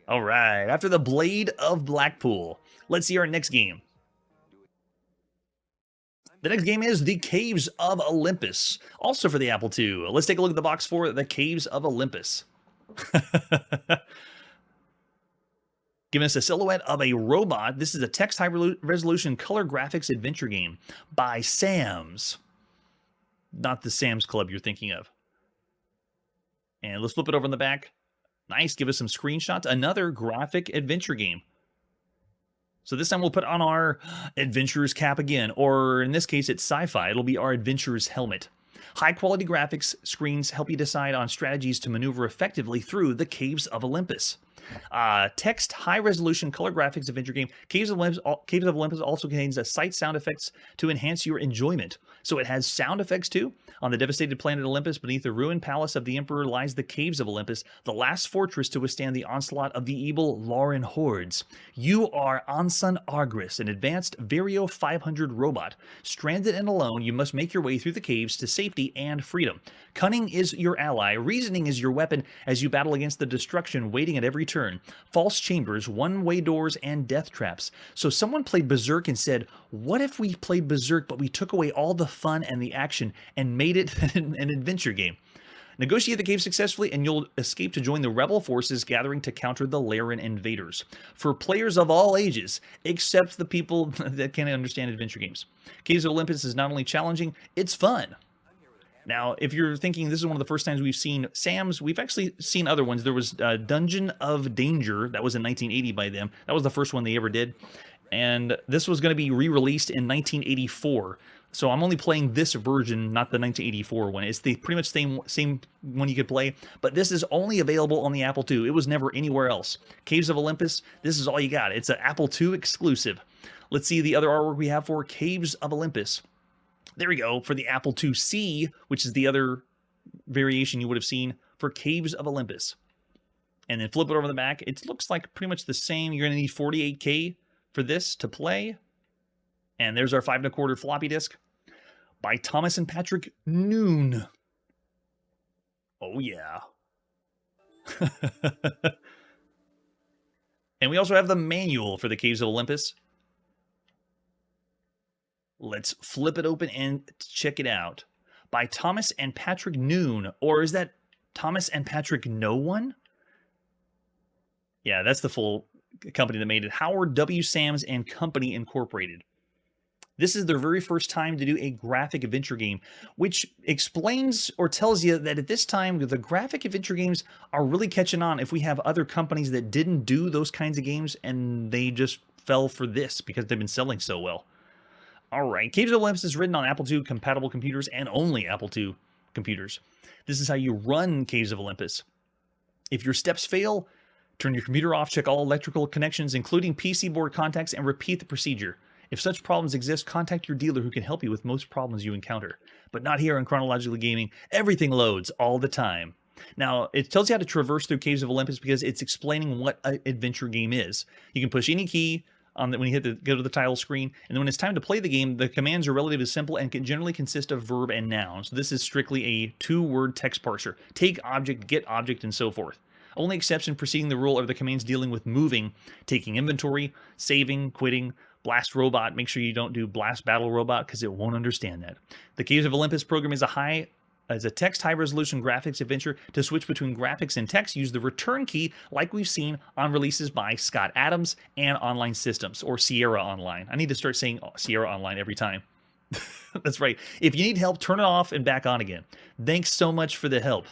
All right. After the Blade of Blackpoole, let's see our next game. The next game is The Caves of Olympus, also for the Apple II. Let's take a look at the box for The Caves of Olympus. Giving us a silhouette of a robot. This is a text high-resolution color graphics adventure game by Sam's. Not the Sam's Club you're thinking of. And let's flip it over on the back. Nice, give us some screenshots. Another graphic adventure game. So this time we'll put on our adventurer's cap again, or in this case it's sci-fi. It'll be our adventurer's helmet. High-quality graphics screens help you decide on strategies to maneuver effectively through the Caves of Olympus. Text high-resolution color graphics adventure game. Caves of Olympus also contains sight sound effects to enhance your enjoyment. So it has sound effects too. On the devastated planet Olympus, beneath the ruined palace of the Emperor, lies the Caves of Olympus, the last fortress to withstand the onslaught of the evil Lauren hordes. You are Ansan Argris, an advanced Vario 500 robot. Stranded and alone, you must make your way through the caves to safety and freedom. Cunning is your ally, reasoning is your weapon as you battle against the destruction waiting at every turn. False chambers, one-way doors, and death traps. So someone played Berserk and said, what if we played Berserk but we took away all the fun and the action and made it an adventure game? Negotiate the cave successfully and you'll escape to join the rebel forces gathering to counter the Laren invaders. For players of all ages, except the people that can't understand adventure games. Caves of Olympus is not only challenging, it's fun. Now, if you're thinking this is one of the first times we've seen Sam's, we've actually seen other ones. There was Dungeon of Danger. That was in 1980 by them. That was the first one they ever did. And this was going to be re-released in 1984. So I'm only playing this version, not the 1984 one. It's the pretty much same one you could play. But this is only available on the Apple II. It was never anywhere else. Caves of Olympus, this is all you got. It's an Apple II exclusive. Let's see the other artwork we have for Caves of Olympus. There we go, for the Apple IIc, which is the other variation you would have seen for Caves of Olympus. And then flip it over the back. It looks like pretty much the same. You're going to need 48K for this to play. And there's our 5 1/4 floppy disk by Thomas and Patrick Noon. Oh, yeah. And we also have the manual for the Caves of Olympus. Let's flip it open and check it out. By Thomas and Patrick Noon. Or is that Thomas and Patrick No One? Yeah, that's the full company that made it. Howard W. Sams and Company Incorporated. This is their very first time to do a graphic adventure game, which explains or tells you that at this time, the graphic adventure games are really catching on if we have other companies that didn't do those kinds of games and they just fell for this because they've been selling so well. All right, Caves of Olympus is written on Apple II compatible computers and only Apple II computers. This is how you run Caves of Olympus. If your steps fail, turn your computer off, check all electrical connections, including PC board contacts, and repeat the procedure. If such problems exist, contact your dealer who can help you with most problems you encounter. But not here on Chronologically Gaming. Everything loads all the time. Now, it tells you how to traverse through Caves of Olympus because it's explaining what an adventure game is. You can push any key on when you go to the title screen, and then when it's time to play the game, the commands are relatively simple and can generally consist of verb and noun. So this is strictly a two-word text parser. Take object, get object, and so forth. Only exception preceding the rule are the commands dealing with moving, taking inventory, saving, quitting, blast robot. Make sure you don't do blast battle robot because it won't understand that. The Caves of Olympus program is a text high-resolution graphics adventure. To switch between graphics and text, use the return key like we've seen on releases by Scott Adams and Online Systems, or Sierra Online. I need to start saying Sierra Online every time. That's right. If you need help, turn it off and back on again. Thanks so much for the help.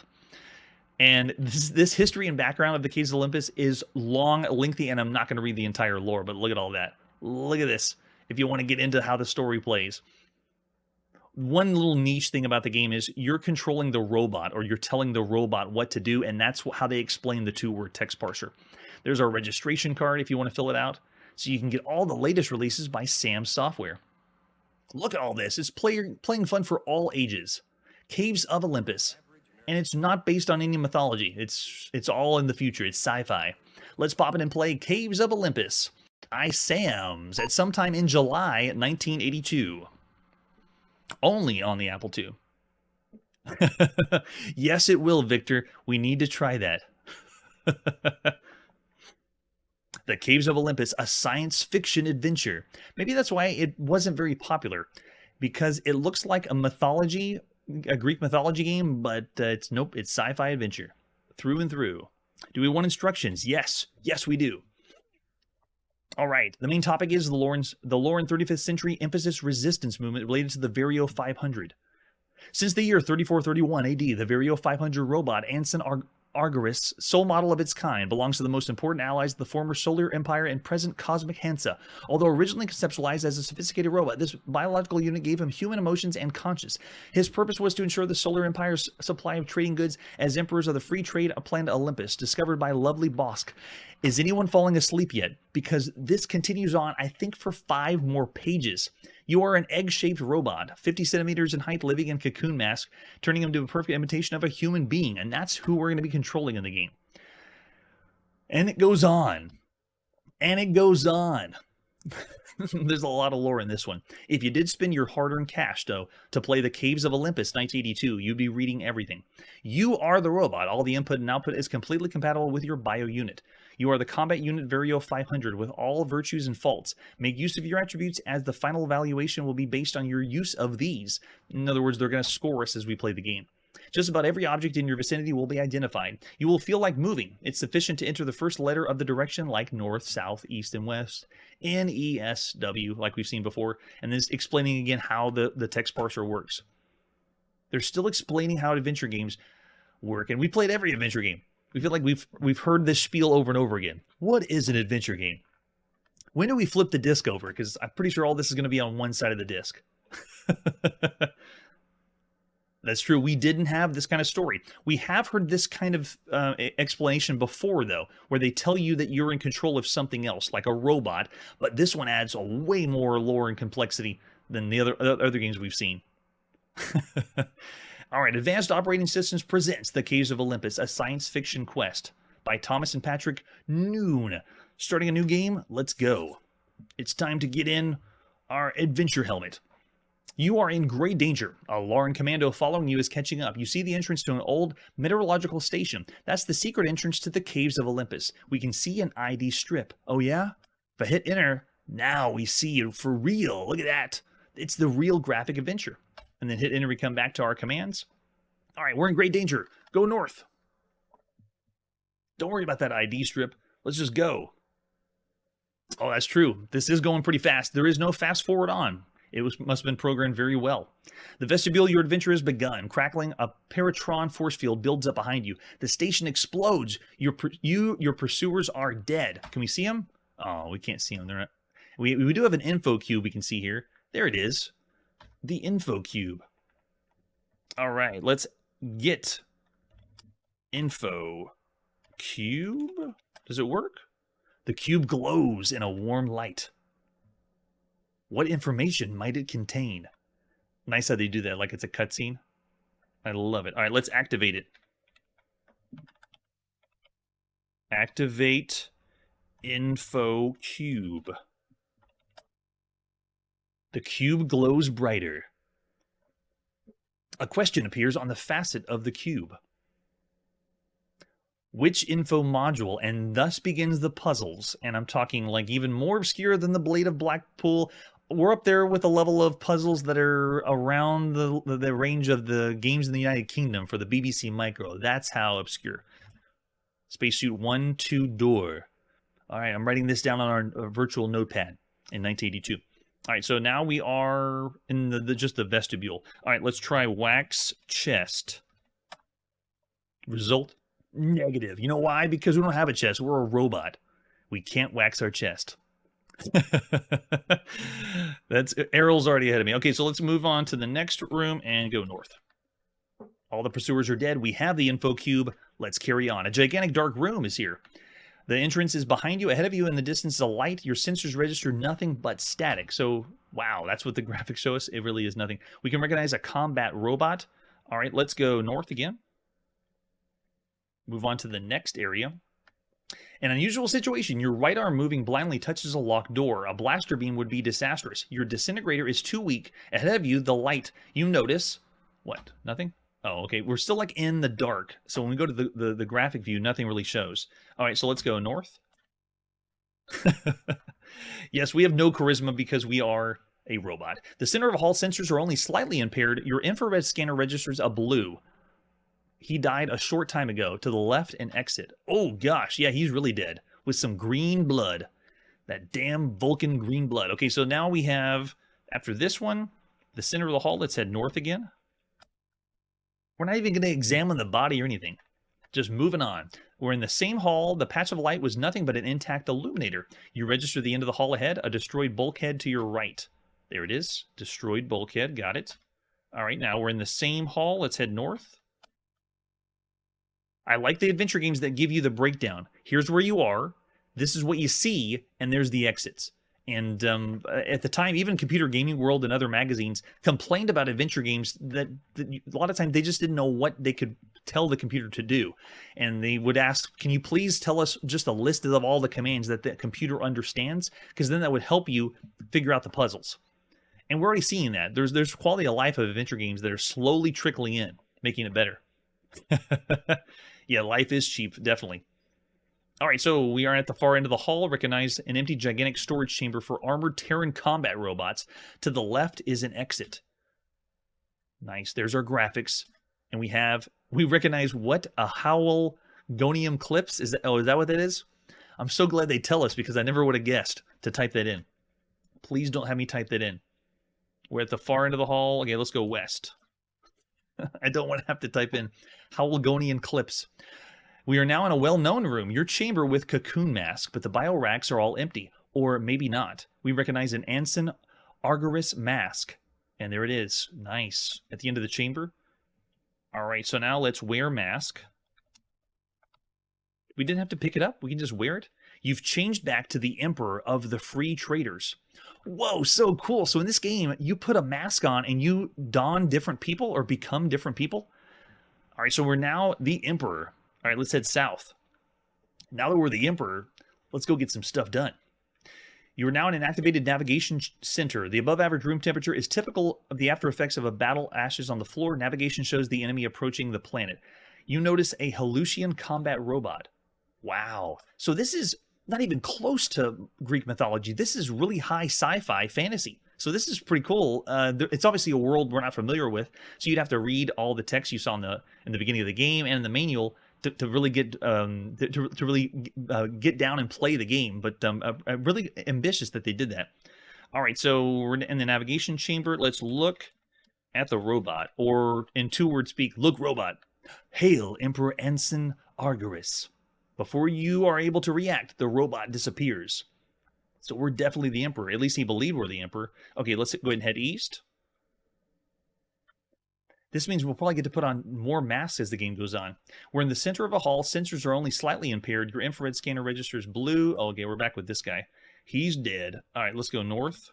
And this history and background of the Caves of Olympus is long, lengthy, and I'm not going to read the entire lore, but look at all that. Look at this, if you want to get into how the story plays. One little niche thing about the game is you're controlling the robot, or you're telling the robot what to do, and that's how they explain the two-word text parser. There's our registration card if you want to fill it out, so you can get all the latest releases by Sam's Software. Look at all this. It's playing fun for all ages. Caves of Olympus. And it's not based on any mythology. It's all in the future. It's sci-fi. Let's pop it and play Caves of Olympus by Sam's at sometime in July 1982. Only on the Apple II. Yes, it will, Victor. We need to try that. The Caves of Olympus, a science fiction adventure. Maybe that's why it wasn't very popular, because it looks like a Greek mythology game, but it's sci-fi adventure through and through. Do we want instructions? Yes, we do. All right, the main topic is the lore in 35th century emphasis resistance movement related to the Vario 500. Since the year 3431 AD, the Vario 500 robot Anson Argyris, sole model of its kind, belongs to the most important allies of the former Solar Empire and present Cosmic Hansa. Although originally conceptualized as a sophisticated robot, this biological unit gave him human emotions and conscience. His purpose was to ensure the Solar Empire's supply of trading goods as emperors of the free trade planet Olympus, discovered by lovely Bosk. Is anyone falling asleep yet? Because this continues on, I think, for 5 more pages. You are an egg-shaped robot, 50 centimeters in height, living in cocoon mask, turning him to a perfect imitation of a human being, and that's who we're going to be controlling in the game. And it goes on. And it goes on. There's a lot of lore in this one. If you did spend your hard-earned cash, though, to play the Caves of Olympus 1982, you'd be reading everything. You are the robot. All the input and output is completely compatible with your bio unit. You are the combat unit Vario 500 with all virtues and faults. Make use of your attributes, as the final evaluation will be based on your use of these. In other words, they're going to score us as we play the game. Just about every object in your vicinity will be identified. You will feel like moving. It's sufficient to enter the first letter of the direction, like north, south, east, and west. N, E, S, W, like we've seen before. And then explaining again how the text parser works. They're still explaining how adventure games work. And we played every adventure game. We feel like we've heard this spiel over and over again. What is an adventure game? When do we flip the disc over? Because I'm pretty sure all this is going to be on one side of the disc. That's true. We didn't have this kind of story. We have heard this kind of explanation before, though, where they tell you that you're in control of something else, like a robot. But this one adds a way more lore and complexity than the other games we've seen. All right, Advanced Operating Systems presents The Caves of Olympus, a science fiction quest by Thomas and Patrick Noon. Starting a new game? Let's go. It's time to get in our adventure helmet. You are in great danger. A Lauren commando following you is catching up. You see the entrance to an old meteorological station. That's the secret entrance to the Caves of Olympus. We can see an ID strip. Oh yeah? If I hit enter, now we see it for real. Look at that. It's the real graphic adventure. And then hit enter, we come back to our commands. All right, we're in great danger. Go north. Don't worry about that ID strip. Let's just go. Oh, that's true. This is going pretty fast. There is no fast forward on. It must have been programmed very well. The vestibule, your adventure has begun. Crackling, a paratron force field builds up behind you. The station explodes. Your pursuers are dead. Can we see them? Oh, we can't see them. They're not. We do have an info cube we can see here. There it is. The info cube. All right, let's get info cube. Does it work? The cube glows in a warm light. What information might it contain? Nice how they do that, like it's a cutscene. I love it. All right, let's activate it. Activate info cube. The cube glows brighter. A question appears on the facet of the cube. Which info module? And thus begins the puzzles. And I'm talking like even more obscure than the Blade of Blackpoole. We're up there with a level of puzzles that are around the range of the games in the United Kingdom for the BBC Micro. That's how obscure. Spacesuit 1-2 door. All right, I'm writing this down on our virtual notepad in 1982. All right, so now we are in just the vestibule. All right, let's try wax chest. Result, negative. You know why? Because we don't have a chest. We're a robot. We can't wax our chest. Errol's already ahead of me. Okay, so let's move on to the next room and go north. All the pursuers are dead. We have the info cube. Let's carry on. A gigantic dark room is here. The entrance is behind you. Ahead of you in the distance is a light. Your sensors register nothing but static. So, wow, that's what the graphics show us. It really is nothing. We can recognize a combat robot. All right, let's go north again. Move on to the next area. An unusual situation. Your right arm moving blindly touches a locked door. A blaster beam would be disastrous. Your disintegrator is too weak. Ahead of you, the light. You notice... What? Nothing? Oh, okay. We're still like in the dark. So when we go to the graphic view, nothing really shows. All right, so let's go north. Yes, we have no charisma because we are a robot. The center of hall sensors are only slightly impaired. Your infrared scanner registers a blue. He died a short time ago. To the left and exit. Oh, gosh. Yeah, he's really dead. With some green blood. That damn Vulcan green blood. Okay, so now we have, after this one, the center of the hall. Let's head north again. We're not even going to examine the body or anything. Just moving on. We're in the same hall. The patch of light was nothing but an intact illuminator. You register the end of the hall ahead. A destroyed bulkhead to your right. There it is. Destroyed bulkhead. Got it. All right, now we're in the same hall. Let's head north. I like the adventure games that give you the breakdown. Here's where you are. This is what you see. And there's the exits. And at the time, even Computer Gaming World and other magazines complained about adventure games that a lot of times they just didn't know what they could tell the computer to do. And they would ask, can you please tell us just a list of all the commands that the computer understands? Because then that would help you figure out the puzzles. And we're already seeing that. There's quality of life of adventure games that are slowly trickling in, making it better. Yeah, life is cheap, definitely. All right, so we are at the far end of the hall. Recognize an empty, gigantic storage chamber for armored Terran combat robots. To the left is an exit. Nice. There's our graphics. And we recognize what? A Howlgonium clips? Is that what that is? I'm so glad they tell us because I never would have guessed to type that in. Please don't have me type that in. We're at the far end of the hall. Okay, let's go west. I don't want to have to type in Howlgonian clips. We are now in a well-known room, your chamber with cocoon mask, but the bio-racks are all empty. Or maybe not. We recognize an Anson Argyris mask. And there it is. Nice. At the end of the chamber. All right, so now let's wear mask. We didn't have to pick it up. We can just wear it. You've changed back to the Emperor of the Free Traders. Whoa, so cool. So in this game, you put a mask on and you don different people or become different people. All right, so we're now the Emperor. All right, let's head south. Now that we're the Emperor, let's go get some stuff done. You are now in an activated navigation center. The above-average room temperature is typical of the after effects of a battle. Ashes on the floor. Navigation shows the enemy approaching the planet. You notice a Hallucian combat robot. Wow. So this is not even close to Greek mythology. This is really high sci-fi fantasy. So this is pretty cool. It's obviously a world we're not familiar with, so you'd have to read all the text you saw in the beginning of the game and in the manual to really get get down and play the game. But really ambitious that they did that. All right, so we're in the navigation chamber. Let's look at the robot, or in two-word speak, look robot. Hail, Emperor Ensign Argyris. Before you are able to react, the robot disappears. So we're definitely the Emperor. At least he believed we're the Emperor. Okay, let's go ahead and head east. This means we'll probably get to put on more masks as the game goes on. We're in the center of a hall. Sensors are only slightly impaired. Your infrared scanner registers blue. Oh, okay, we're back with this guy. He's dead. All right, let's go north.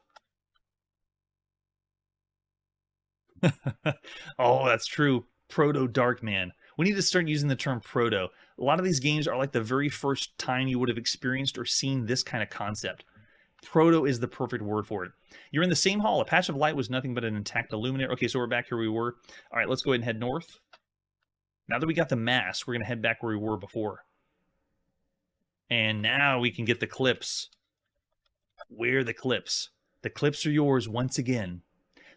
Oh, that's true. Proto Darkman. We need to start using the term proto. A lot of these games are like the very first time you would have experienced or seen this kind of concept. Proto is the perfect word for it. You're in the same hall. A patch of light was nothing but an intact illuminator. Okay, so we're back here we were. All right, let's go ahead and head north. Now that we got the mask, we're going to head back where we were before. And now we can get the clips. Where are the clips? The clips are yours once again.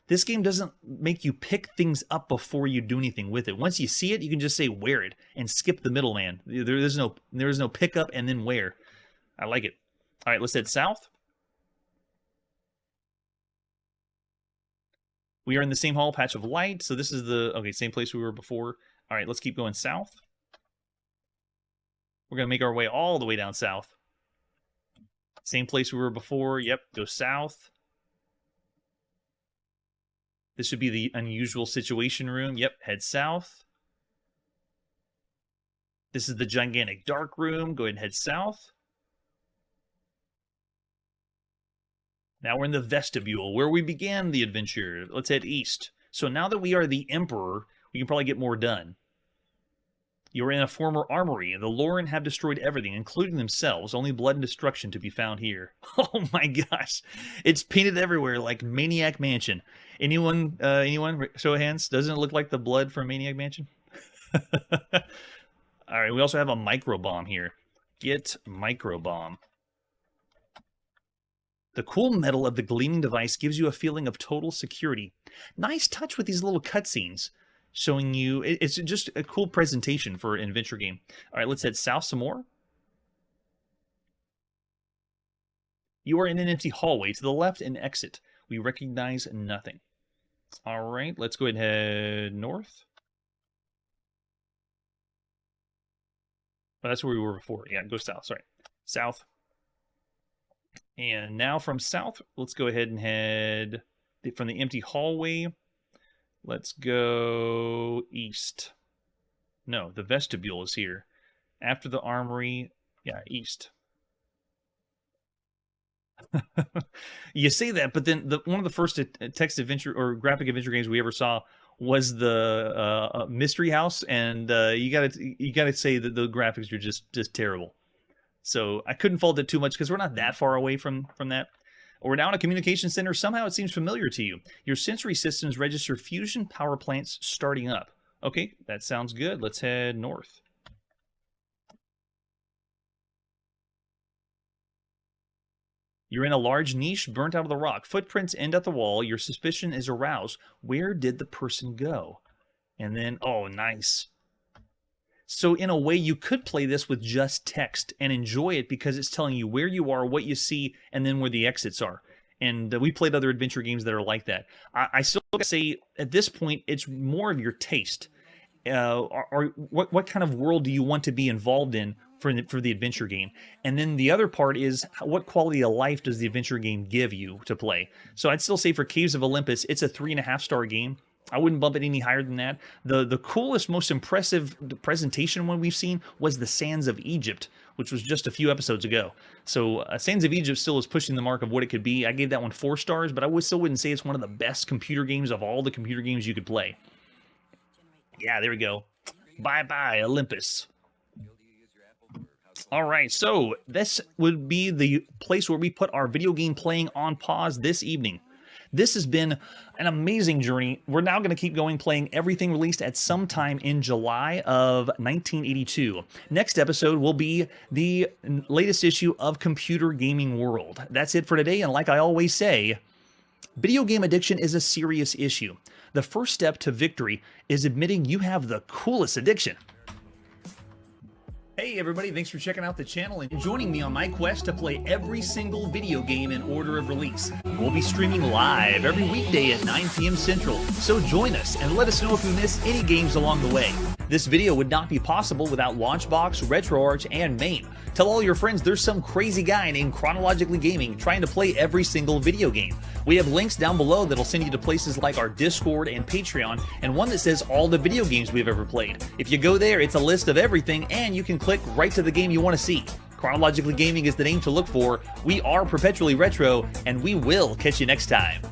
This game doesn't make you pick things up before you do anything with it. Once you see it, you can just say wear it and skip the middleman. There is no pick up and then wear. I like it. All right, let's head south. We are in the same hall, patch of light. So this is the same place we were before. All right, let's keep going south. We're gonna make our way all the way down south. Same place we were before. Yep, go south. This should be the unusual situation room. Yep, head south. This is the gigantic dark room. Go ahead and head south. Now we're in the vestibule, where we began the adventure. Let's head east. So now that we are the Emperor, we can probably get more done. You're in a former armory. The Lauren have destroyed everything, including themselves. Only blood and destruction to be found here. Oh my gosh. It's painted everywhere like Maniac Mansion. Anyone, show of hands? Doesn't it look like the blood from Maniac Mansion? All right, we also have a micro bomb here. Get micro bomb. The cool metal of the gleaming device gives you a feeling of total security. Nice touch with these little cutscenes, showing you... It's just a cool presentation for an adventure game. All right, let's head south some more. You are in an empty hallway. To the left, an exit. We recognize nothing. All right, let's go ahead and head north. Oh, that's where we were before. Yeah, go south. Sorry. South. And now from south, let's go ahead and head from the empty hallway. Let's go east. No, the vestibule is here. After the armory, yeah, east. You say that, but then one of the first text adventure or graphic adventure games we ever saw was the Mystery House, and you gotta say that the graphics are just terrible. So I couldn't fault it too much because we're not that far away from that. We're now in a communication center. Somehow it seems familiar to you. Your sensory systems register fusion power plants starting up. Okay, that sounds good. Let's head north. You're in a large niche burnt out of the rock. Footprints end at the wall. Your suspicion is aroused. Where did the person go? And then, oh, nice. So in a way, you could play this with just text and enjoy it because it's telling you where you are, what you see, and then where the exits are. And we played other adventure games that are like that. I still say at this point, it's more of your taste. What kind of world do you want to be involved in for the adventure game? And then the other part is what quality of life does the adventure game give you to play? So I'd still say for Caves of Olympus, it's a 3.5-star game. I wouldn't bump it any higher than that. The coolest, most impressive presentation one we've seen was the Sands of Egypt, which was just a few episodes ago. So Sands of Egypt still is pushing the mark of what it could be. I gave that one 4 stars, but I still wouldn't say it's one of the best computer games of all the computer games you could play. Yeah, there we go. Bye-bye, Olympus. All right, so this would be the place where we put our video game playing on pause this evening. This has been an amazing journey. We're now going to keep going, playing everything released at some time in July of 1982. Next episode will be the latest issue of Computer Gaming World. That's it for today, and like I always say, Video game addiction is a serious issue. The first step to victory is admitting you have the coolest addiction. Hey everybody, thanks for checking out the channel and joining me on my quest to play every single video game in order of release. We'll be streaming live every weekday at 9 p.m. Central, so join us and let us know if you miss any games along the way. This video would not be possible without Launchbox, RetroArch, and MAME. Tell all your friends there's some crazy guy named Chronologically Gaming trying to play every single video game. We have links down below that'll send you to places like our Discord and Patreon, and one that says all the video games we've ever played. If you go there, it's a list of everything, and you can click right to the game you want to see. Chronologically Gaming is the name to look for. We are Perpetually Retro, and we will catch you next time.